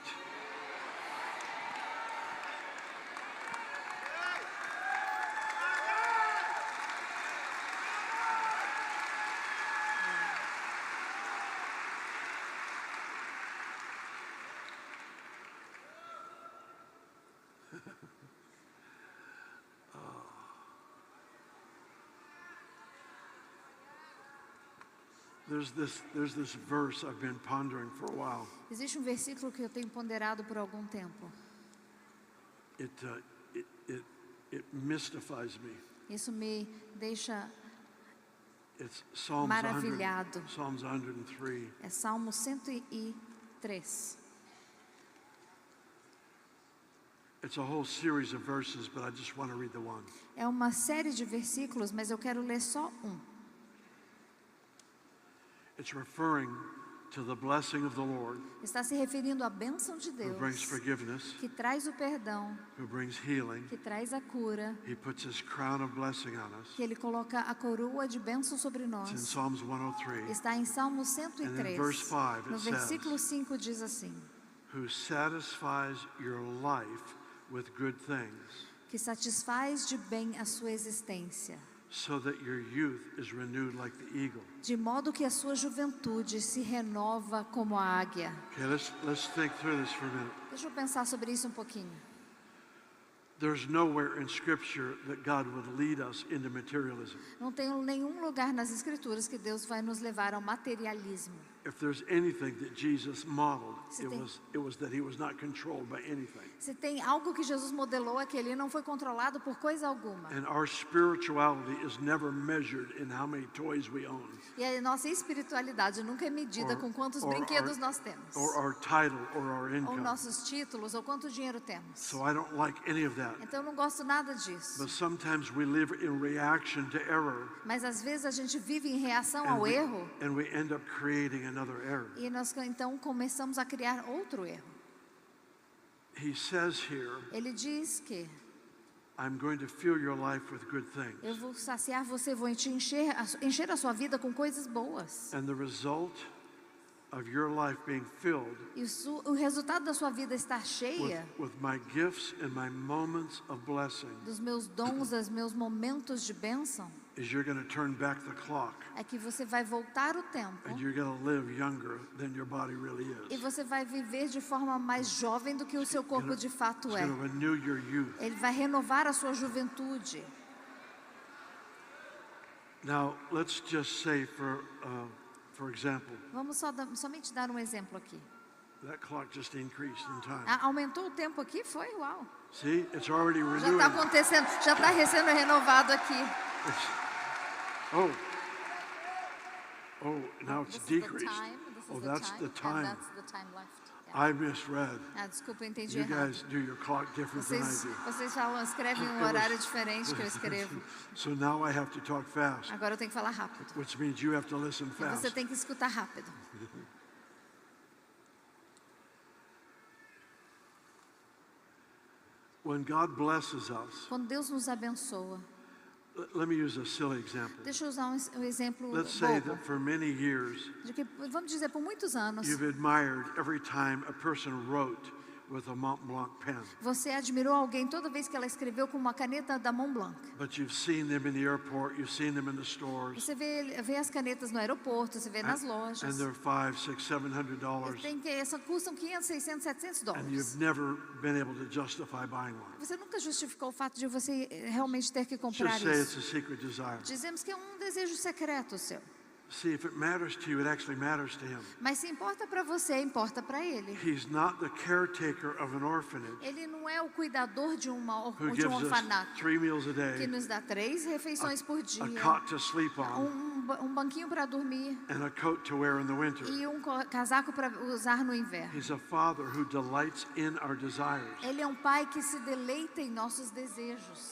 There's this verse I've been pondering for a while. Existe um versículo que eu tenho ponderado por algum tempo. It mystifies me. Isso me deixa It's Psalms maravilhado. Psalms 103. É Salmo 103. It's a whole series of verses, but I just want to read the one. É uma série de versículos, mas eu quero ler só um. It's referring to the blessing of the Lord, Está se referindo à bênção de who Deus, brings forgiveness, que traz o perdão, who brings healing. que traz a cura, He puts his crown of blessing on us. que Ele coloca a coroa de bênção sobre It's in nós. Psalms 103. Está em Salmo And 103. in verse 5 No it says, versículo 5 diz assim: who satisfies your life with good things, que satisfaz de bem a sua existência, so that your youth is renewed like the eagle. de modo que a sua juventude se renova como a águia. Okay, let's think through this for a minute. Deixa eu pensar sobre isso um pouquinho. There's nowhere in Scripture that God would lead us into materialism. Não tem nenhum lugar nas Escrituras que Deus vai nos levar ao materialismo. If there's anything that Jesus modeled, Se it tem- was that he was not controlled by anything. Se tem algo que Jesus modelou é que ele não foi controlado por coisa alguma. And our spirituality is never measured in how many toys we own, E a nossa espiritualidade nunca é medida com quantos brinquedos nós temos, or our title, or our ou income. nossos títulos, ou quanto dinheiro temos. So I don't like any of that. Então eu não gosto nada disso. But sometimes we live in reaction to error, Mas às vezes a gente vive em reação and ao erro we end up creating another error. e nós então começamos a criar outro erro. He says here, Ele diz que I'm going to fill your life with good things. eu vou saciar você, vou te encher a sua vida com coisas boas. And the result of your life being filled E o resultado da sua vida estar cheia with my gifts and my moments of blessing dos meus dons, dos meus momentos de bênção, is you're going to turn back the clock, é que você vai voltar o tempo and you're going to live younger than your body really e is. você vai viver de forma mais jovem do que o seu corpo de fato It's é. going to renew your youth. Ele vai renovar a sua juventude. Now, let's just say, for example, Vamos somente dar um exemplo aqui. that clock just increased in time. Aumentou o tempo aqui? Foi? Uau! See, it's already Já renewing. está acontecendo, já está sendo renovado aqui. Oh, now it's This is the decreased. time, this is Oh, the that's time, the and time. that's the time left. Yeah. I misread. Desculpa, eu entendi You errado. guys do your clock different than I Vocês, do. vocês falam, escrevem um It was- horário diferente que eu escrevo. So now I have to talk fast, Agora eu tenho que falar rápido. which means you have to listen E você fast. tem que escutar rápido. When God blesses us, Quando Deus nos abençoa, let me use a silly example. deixa eu usar um exemplo Let's say bobo. that for many years De que, vamos dizer, por muitos anos, you've admired every time a person wrote with a Mont Blanc pen, você admirou alguém toda vez que ela escreveu com uma caneta da Mont Blanc. but you've seen them in the airport, you've seen them in the stores, Você vê as canetas no aeroporto, você vê nas lojas. and they're $500, $600, $700, Tem que, custam 500, 600, 700 and you've dólares. never been able to justify buying one. Você nunca justificou o fato de você realmente ter que comprar Just say it's isso. a secret desire. Dizemos que é um desejo secreto seu. See, if it matters to you, it actually matters to him. Mas se importa para você, importa para ele. He's not the caretaker of an orphanage Ele não é o cuidador de who um gives us orfanato 3 meals a que day, nos dá 3 refeições por dia, a cot to sleep on, um banquinho para dormir and a coat to wear in the winter. e casaco para usar no inverno. He's a father who delights in our desires. Ele é um pai que se deleita em nossos desejos.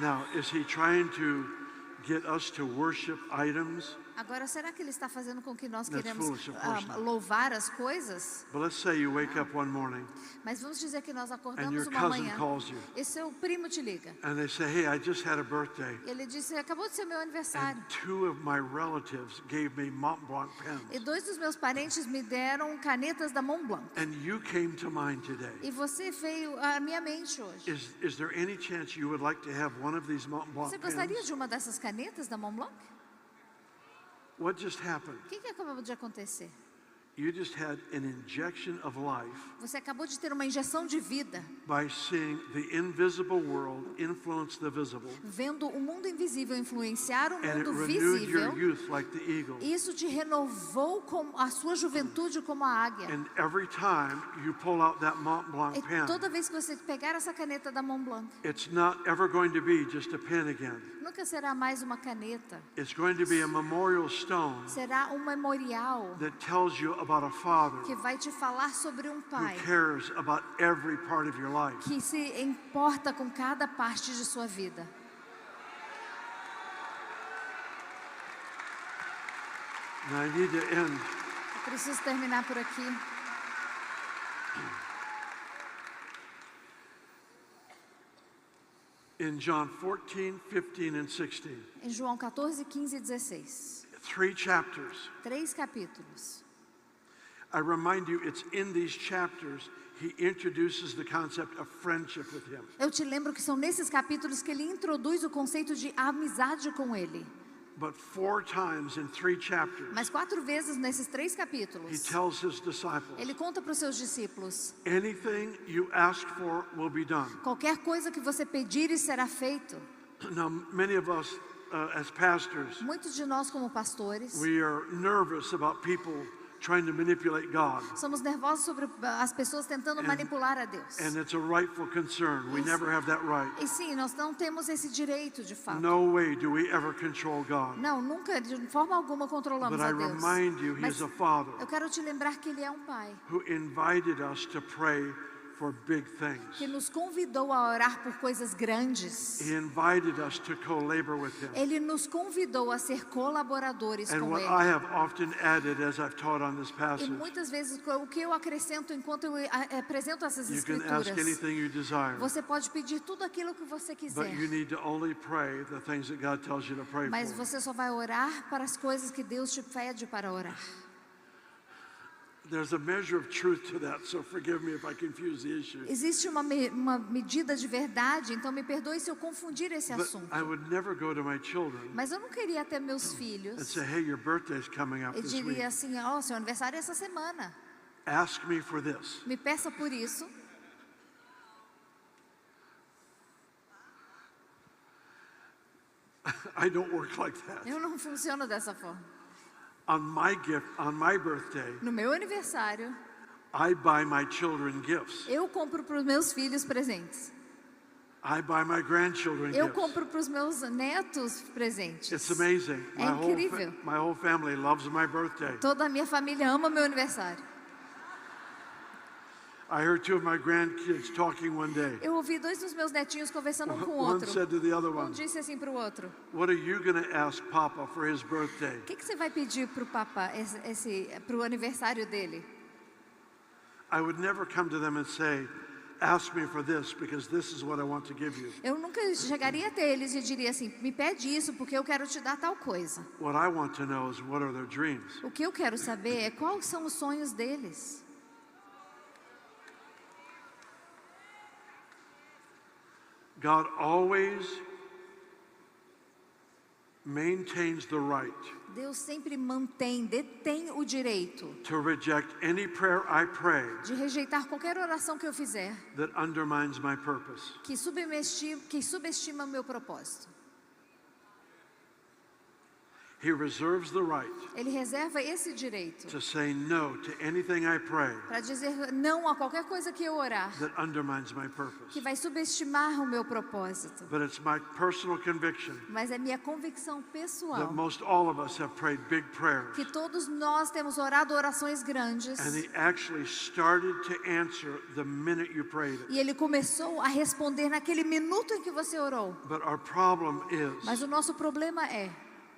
Now, is he trying to get us to worship items? Agora, será que ele está fazendo com que nós That's queremos foolish, of course not. louvar as coisas? But let's say you wake up one morning Mas vamos dizer que nós and acordamos your uma cousin manhã calls you e seu primo te liga. and they say, hey, I just had a birthday E ele disse, acabou de ser meu and aniversário. 2 of my relatives gave me Mont Blanc E pens. 2 dos meus parentes me deram canetas da Mont Blanc. And you came to mind today. E você veio à minha mente hoje. Is there any chance you would like to have one of these Mont Blanc Você gostaria pens? de uma dessas canetas da Mont Blanc? What just happened? O que acabou de acontecer? You just had an injection of life Você acabou de ter uma injeção de vida, by seeing the invisible world influence the visible, vendo o mundo invisível influenciar o and it mundo renewed your visível. youth like the eagle. Isso te renovou como a sua juventude como a águia. And every time you pull out that Mont Blanc E pen, toda vez que você pegar essa caneta da Mont Blanc, it's not ever going to be just a pen again. nunca será mais uma caneta. It's going to be a memorial stone Será um memorial that tells you about a father que vai te falar sobre um who pai cares about every part of your life. que se importa com cada parte de sua vida. And I need to end Eu preciso terminar por aqui. in John 14, 15, and 16. Em João 14, 15 e 16. 3 chapters. 3 capítulos. I remind you, it's in these chapters he introduces the concept of friendship with him. Eu te lembro que são nesses capítulos que ele introduz o conceito de amizade com ele. But 4 times in 3 chapters, Mas 4 vezes nesses 3 he capítulos, tells his disciples, ele conta para os seus discípulos: anything you ask for will be done. qualquer coisa que você pedires será feito. Now, many of us as pastors, Muitos de nós como pastores we are nervous about people trying to manipulate God. somos nervosos sobre as pessoas tentando manipular a Deus. And it's a rightful concern. We never have that right. E sim, nós não temos esse direito de fato. No way do we ever control God. Não, nunca, de forma alguma controlamos But I a Deus. remind you, Mas He's a Father eu quero te lembrar que Ele é um Pai who invited us to pray for big things. que nos convidou a orar por coisas grandes. He invited us to co-labor with Him. Ele nos convidou a ser colaboradores And com what Ele. I have often added as I've taught on this E passage, muitas vezes o que eu acrescento enquanto eu apresento essas you can ask escrituras, anything you desire, você pode pedir tudo aquilo que você quiser. but you need to only pray the things that God tells you to pray Mas for. você só vai orar para as coisas que Deus te pede para orar. There's a measure of truth to that, so forgive me if I confuse the issue. Existe uma medida de verdade, então me perdoe se eu confundir esse But assunto. I would never go to my children Mas eu não queria ter meus and filhos say, hey, your birthday's coming up e this week. diria assim: ó, seu aniversário é essa semana. Ask me for this. Me peça por isso. I don't work like that. Eu não funciono dessa forma. On my gift, on my birthday, No meu aniversário, I buy my children gifts. eu compro para os meus filhos presentes. I buy my grandchildren Eu gifts. compro para os meus netos presentes. It's amazing. É incrível. My whole family loves my birthday. Toda a minha família ama meu aniversário. I heard 2 of my grandkids talking one day. Eu ouvi 2 dos meus netinhos conversando um com o One outro. said to the other Um one, disse assim para o outro: what are you going to ask Papa for his birthday? o que você vai pedir para o papá, para o aniversário dele? I would never come to them and say, ask me for this because this is what I want to give you. Eu nunca chegaria até eles e diria assim: me pede isso porque eu quero te dar tal coisa. What I want to know is what are their dreams. O que eu quero saber é quais são os sonhos deles. God always maintains the right Deus sempre detém o direito to reject any prayer I pray de rejeitar qualquer oração que eu fizer that undermines my purpose. que subestima o meu propósito. He reserves the right Ele reserva esse direito to say no to anything I pray para dizer não a qualquer coisa que eu orar that undermines my que purpose. vai subestimar o meu propósito. But it's my personal conviction Mas é minha convicção that pessoal most all of us have prayed big prayers. que todos nós temos orado orações grandes And He actually started to answer the minute you prayed it. e Ele começou a responder naquele minuto em que você orou. But our problem Mas is o nosso problema é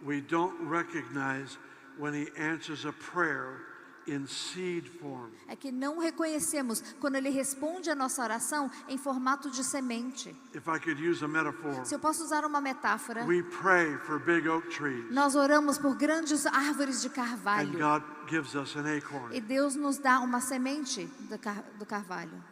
we don't recognize when He answers a prayer in seed form. é que não reconhecemos quando Ele responde a nossa oração em formato de semente. If I could use a metaphor, Se eu posso usar uma metáfora, we pray for big oak trees nós oramos por grandes árvores de and carvalho God gives us an e acorn. Deus nos dá uma semente do carvalho.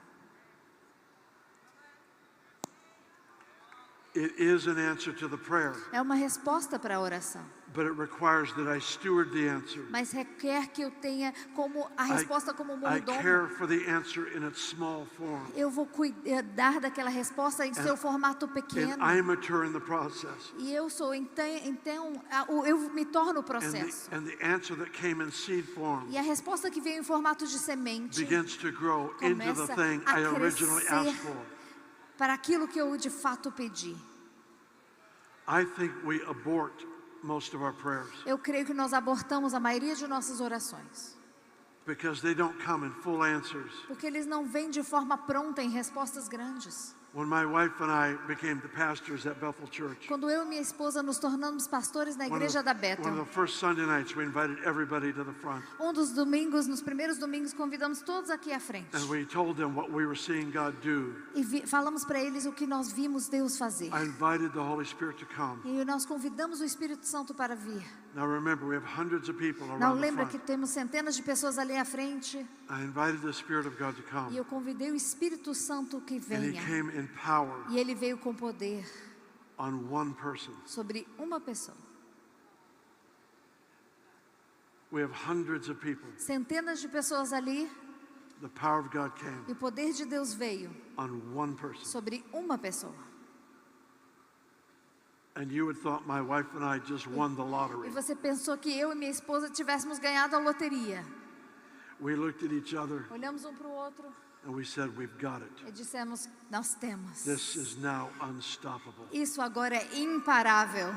It is an answer to the prayer, É uma resposta para a oração, but it requires that I steward the answer. mas requer que eu tenha como a resposta como I mordomo. care for the answer in its small form. Eu vou cuidar daquela resposta em seu formato And pequeno. I mature in the process. E eu sou então eu me torno o And processo. the answer that came in seed form E a resposta que veio em formato de semente begins to grow into the começa thing a I originally crescer asked for. para aquilo que eu de fato pedi. I think we abort most of our prayers Eu creio que nós abortamos a maioria de nossas orações, because they don't come in full answers. porque eles não vêm de forma pronta em respostas grandes. When my wife and I became the pastors at Bethel Church, Quando eu e minha esposa nos tornamos pastores na igreja da one of Bethel, the first Sunday nights, we invited everybody to the front. dos domingos, nos primeiros domingos, convidamos todos aqui à frente. And we told them what we were seeing God do. E falamos para eles o que nós vimos Deus fazer. I invited the Holy Spirit to come. E nós convidamos o Espírito Santo para vir. Now remember, we have hundreds of people Não around the lembra que front. temos centenas de pessoas ali à frente. I invited the Spirit of God to E come. eu convidei o Espírito Santo que And He venha. came in power E ele veio com poder on one person. sobre uma pessoa. We have hundreds of people. Centenas de pessoas ali. The power of God came E o poder de Deus veio on one person. sobre uma pessoa. And you would thought my wife and I just won the lottery. E você pensou que eu e minha esposa tivéssemos ganhado a loteria. We looked at each other Olhamos um para o outro and we said, we've got it. e dissemos, nós temos. This is now unstoppable. Isso agora é imparável.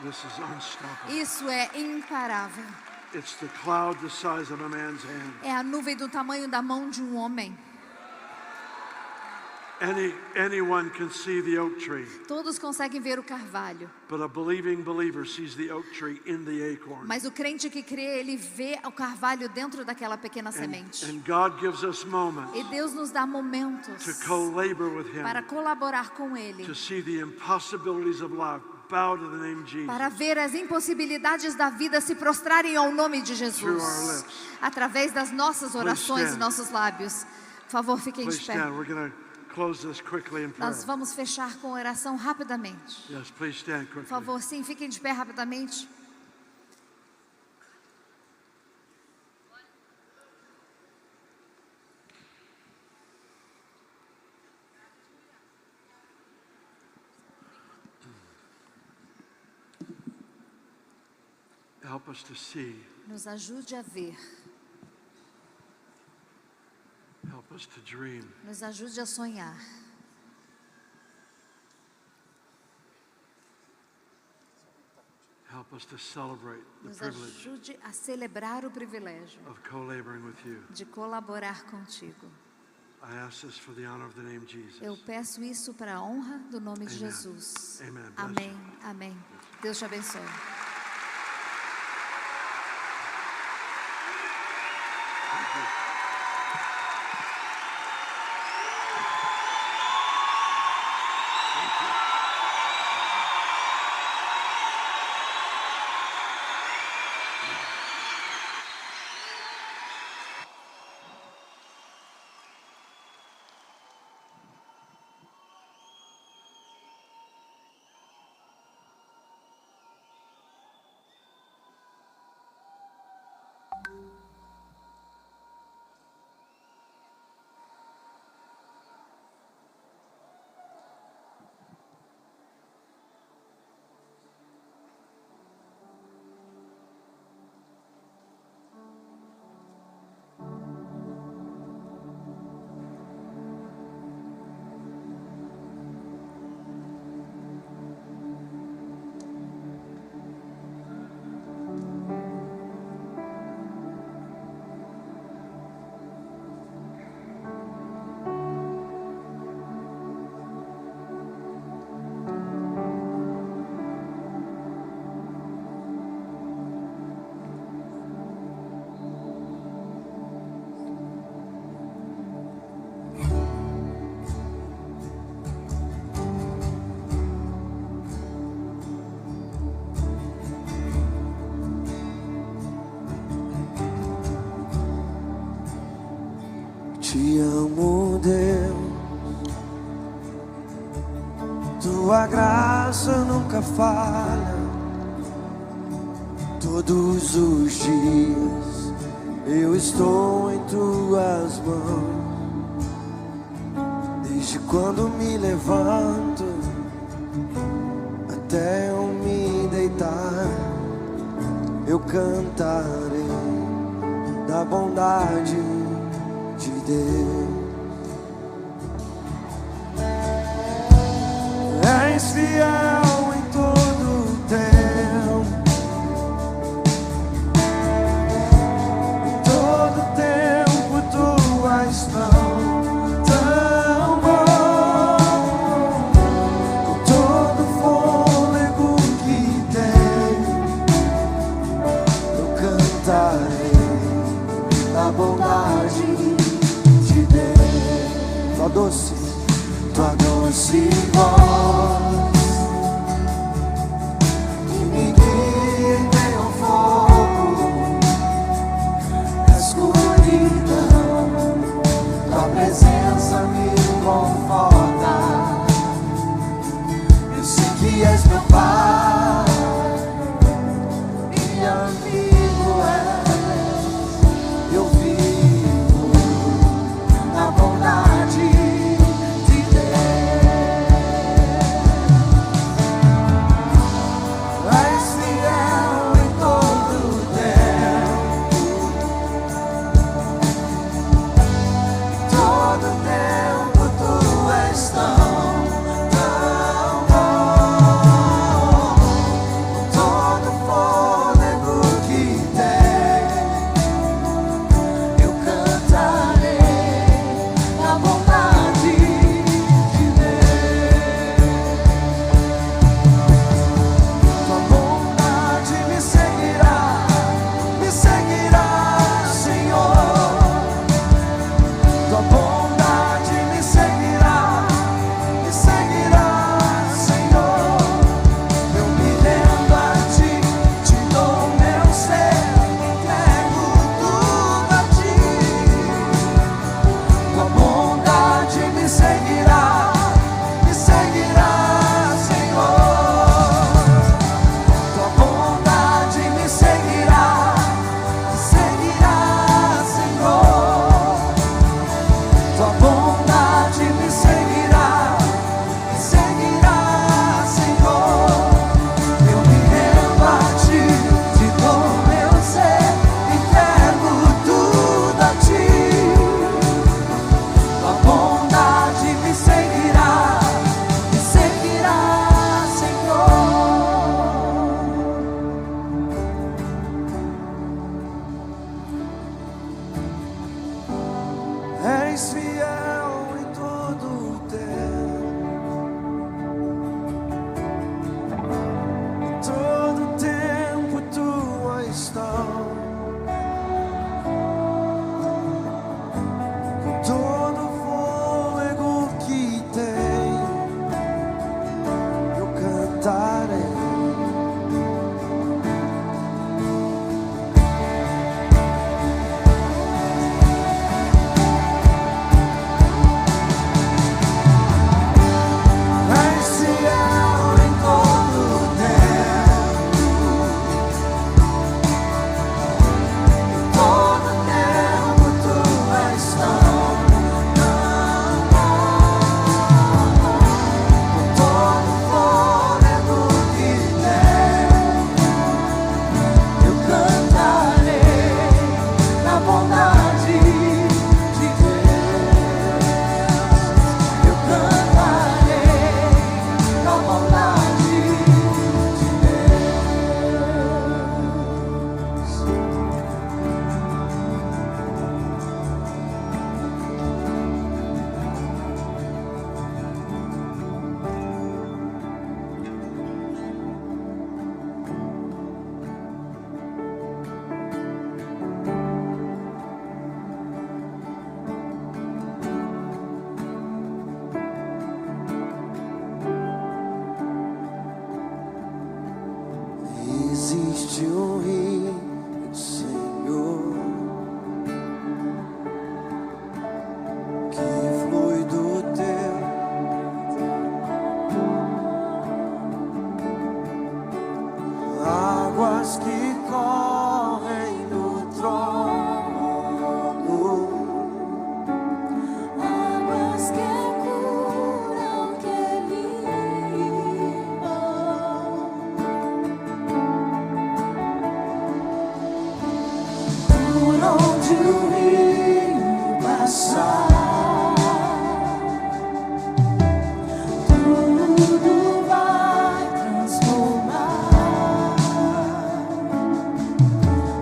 This is unstoppable. Isso é imparável. It's the cloud the size of a man's hand. É a nuvem do tamanho da mão de um homem. Anyone can see the oak tree, Todos conseguem ver o carvalho. but a believing believer sees the oak tree in the acorn. Mas o crente que crê, ele vê o carvalho dentro daquela pequena semente. And God gives us moments E Deus nos dá momentos to co-labor with Him, para colaborar com Ele. to see the impossibilities of life bow to the name of Jesus. Para ver as impossibilidades da vida se prostrarem ao nome de Through our Jesus. lips. Através das nossas orações e stand. nossos lábios. Por favor, fiquem Please de pé. stand. We're going to close this quickly in prayer. Nós vamos fechar com oração rapidamente. Yes, please stand Por quickly. favor, sim, fiquem de pé rapidamente. Help us to see. Nos ajude a ver. Help us to dream. Nos ajude a sonhar. Help us to celebrate the Nos privilege ajude a celebrar o privilégio of co-laboring with you. de colaborar contigo. I ask this for the honor of the name Jesus. Eu peço isso para a honra do nome de Amen. Jesus. Amen. Bless Amém. you. Amém. Deus te abençoe. Thank you. Te amo, Deus, tua graça nunca falha. Todos os dias eu estou em tuas mãos. Desde quando me levanto até eu me deitar, eu cantarei da bondade de Deus. És fiel em todo o tempo, em todo o tempo tu és tão bom. Com todo o fôlego que tenho, eu cantarei da bondade de Deus. Tua doce voz que me guia em meio ao fogo, na escuridão, tua presença me conforta. Eu sei que és meu Pai, meu amigo és. És fiel em todo o tempo. Em todo tempo tua estão. Com todo o fôlego que tem, eu cantarei. Existe um rio, Senhor, que flui do teu. Águas que correm no trono. Águas que curam, que limpam. Por onde o rio passar, Tudo vai transformar,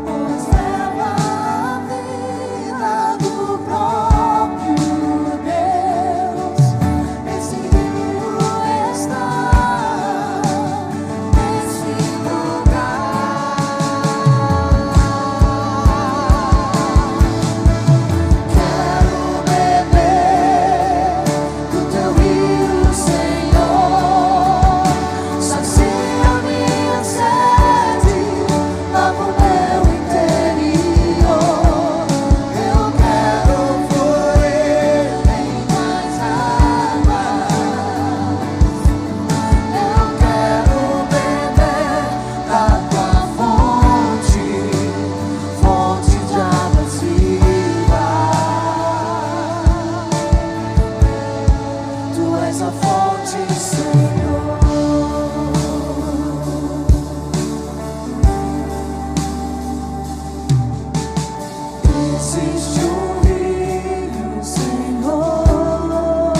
pois leva a vida do próprio Deus. Esse rio está nesse lugar. Quero beber do teu rio, Senhor. Sacia minha sede, lava o meu interior. Eu quero fluir em mais águas. Eu quero beber da tua fonte, fonte de águas vivas. Tu és a fonte, Senhor. Existe um rio, Senhor,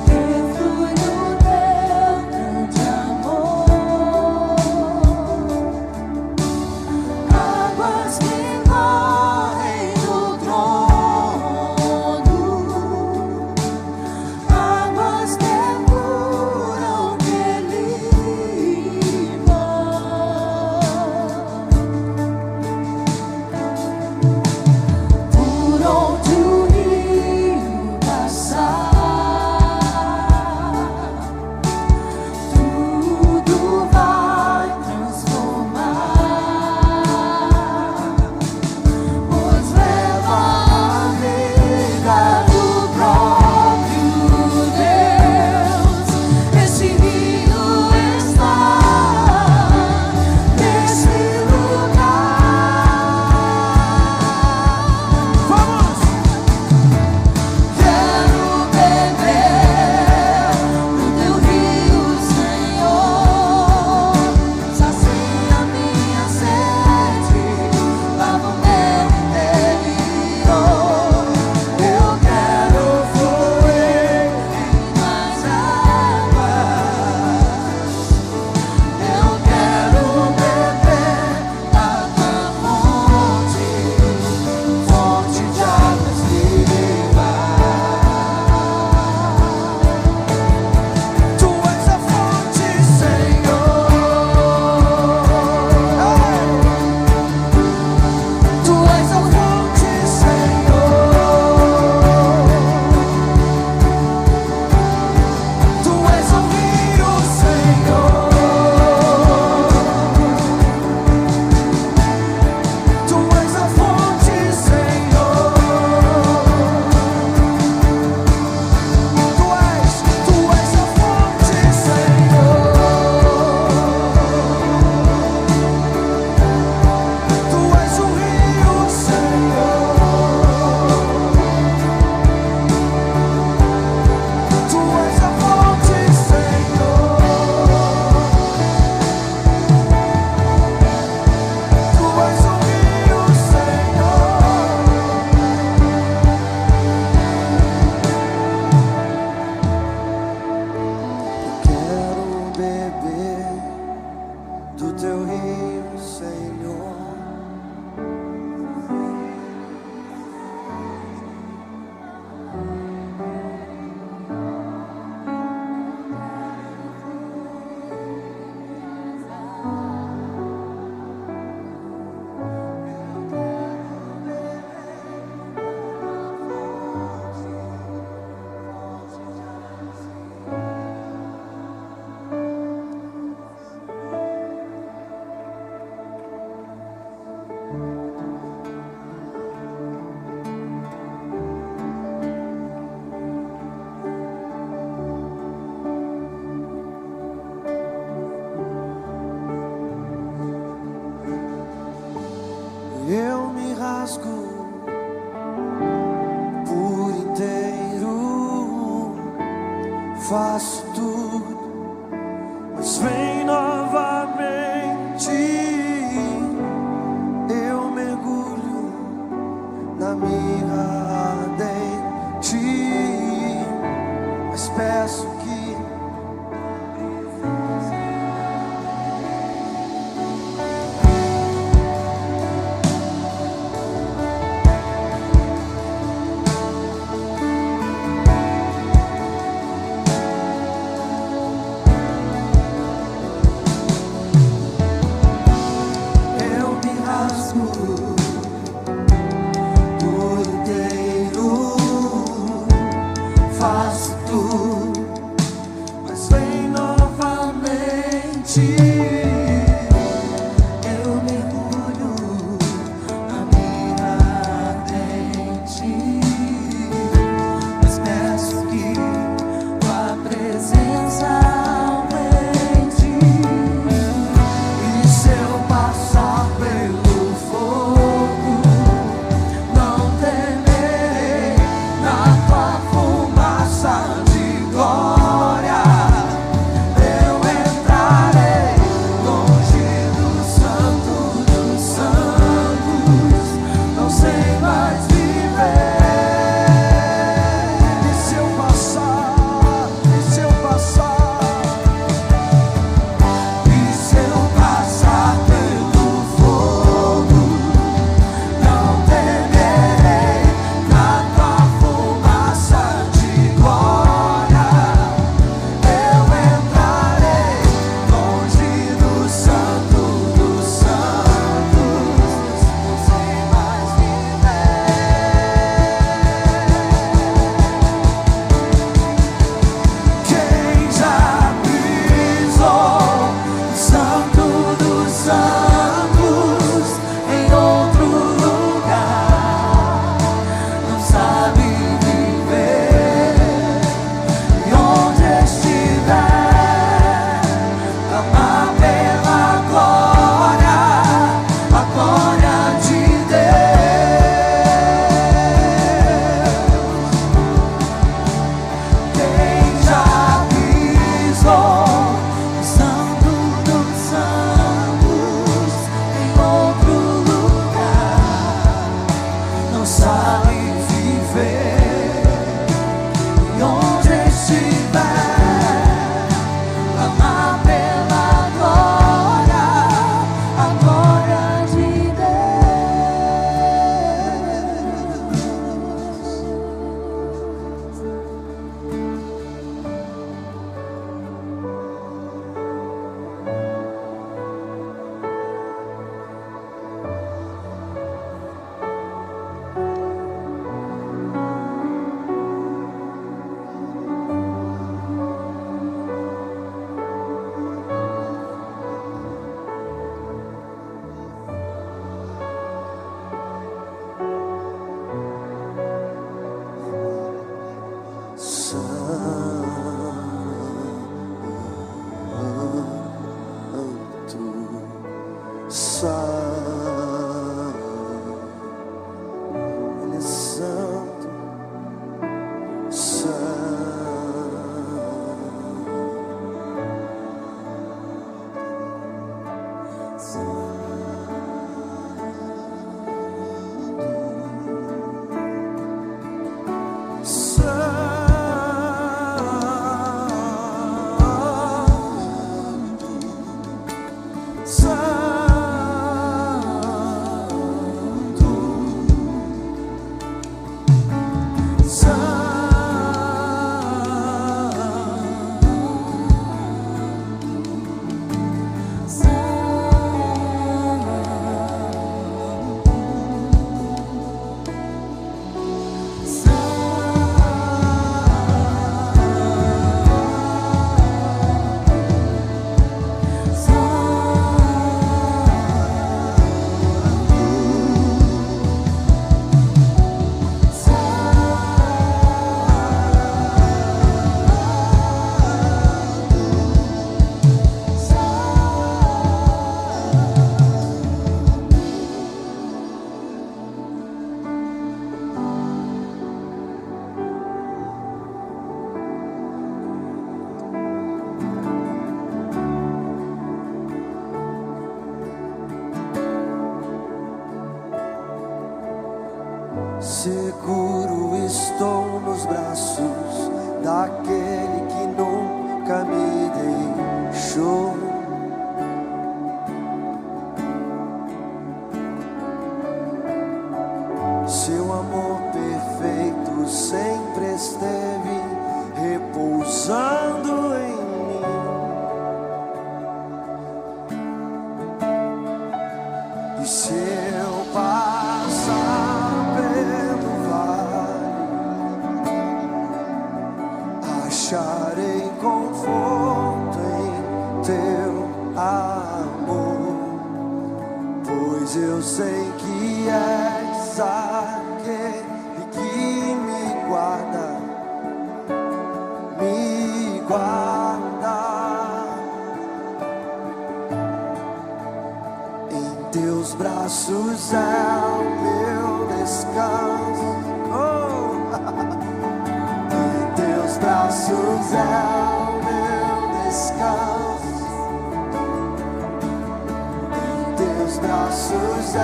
que flui do teu grande amor. Águas que correm do trono. Águas que curam, que limpam. eu me rasgo por inteiro, faço tudo, mas vem novamente. Eu mergulho na mirra ardente, mas peço que Seguro estou nos braços daquele que nunca me deixou. Seu amor perfeito sempre esteve repousando em mim. E se eu passar pelo vale, acharei conforto em teu amor, pois eu sei que és aquele que me guarda, me guarda. Em teus braços é o meu descanso. Oh! Em teus braços é o meu descanso. Em teus braços é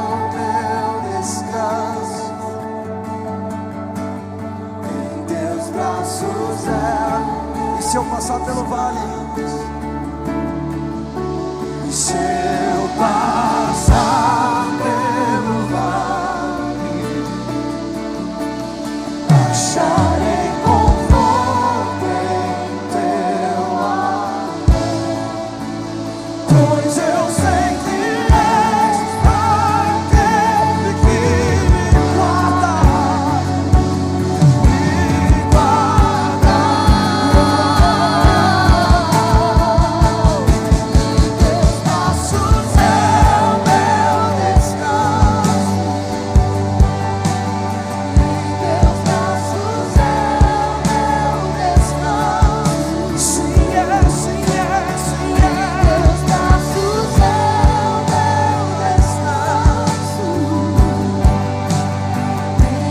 o meu descanso. Em teus braços é. E se eu passar pelo vale? E se eu passar pelo vale, acharei conforto em teu amor, pois eu sei que és aquele que me guarda, me guarda. Teus braços é o meu descanso. Teus braços é o meu descanso. Sim é, sim é, sim é. Teus braços é o meu descanso.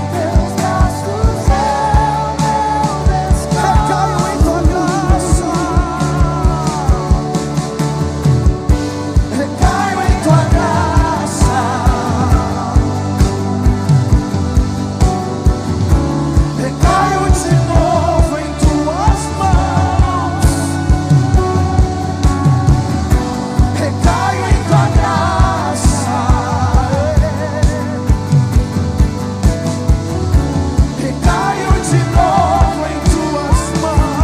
Teus braços é o meu descanso. Recaio em tua graça. Recaio em tua graça. Recaio de novo em tuas mãos. Recaio em tua graça. Recaio de novo em tuas mãos.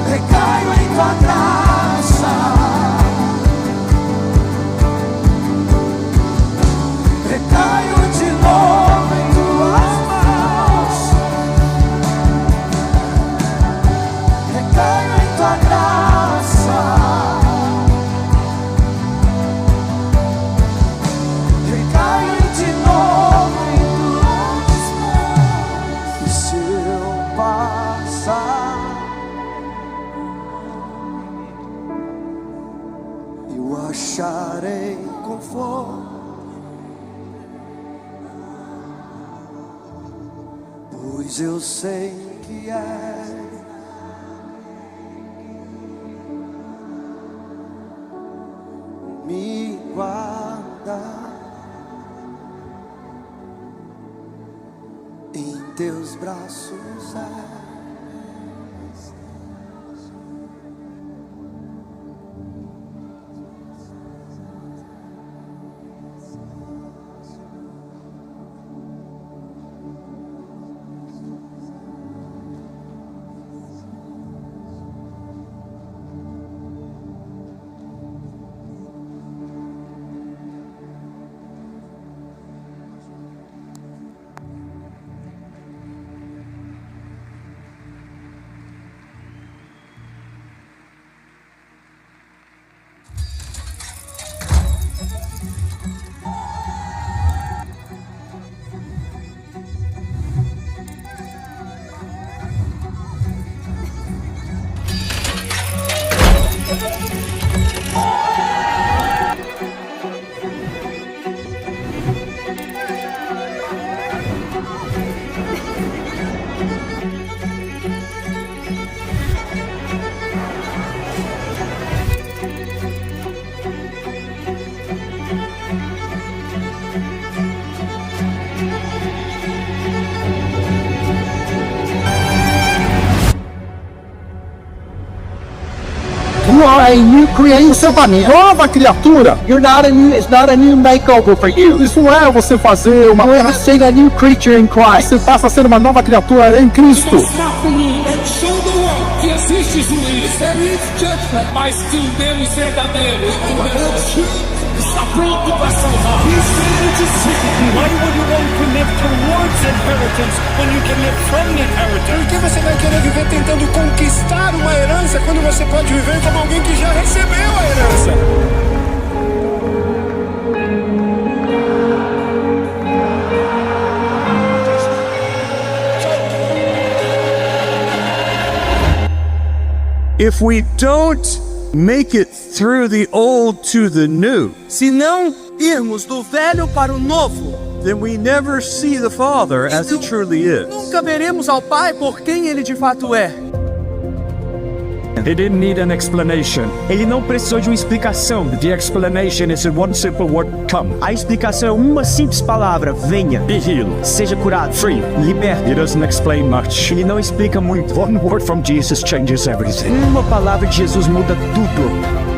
Recaio em tua graça. Recaio de novo em tuas mãos. Recaio em tua graça. Recaio de novo em tuas mãos. E se eu passar, eu acharei conforto, pois eu sei que é. Me guarda em teus braços é. You are a new creation. Você é uma nova criatura. It's not a new makeover for you. Isso não é você fazer uma... You're saying a new creature in Christ. Você passa a ser uma nova criatura em Cristo. Mostrar pro mundo, show the world, que existe juízo. There is judgment. Mas que um Deus verdadeiro está pronto para salvar. Why would you want to live towards inheritance when you can live from inheritance? Por que você vai querer viver tentando conquistar uma herança quando você pode viver como alguém que já recebeu a herança? If we don't make it through the old to the new, Se não irmos do velho para o novo, then we never see the Father as He truly is. nunca veremos ao Pai por quem Ele de fato é. He didn't need an explanation. Ele não precisou de uma explicação. The explanation is in one simple word, come. A explicação é uma simples palavra, venha. Be healed. Seja curado, free, liberto. He doesn't explain much. Ele não explica muito. One word from Jesus changes everything. Uma palavra de Jesus muda tudo.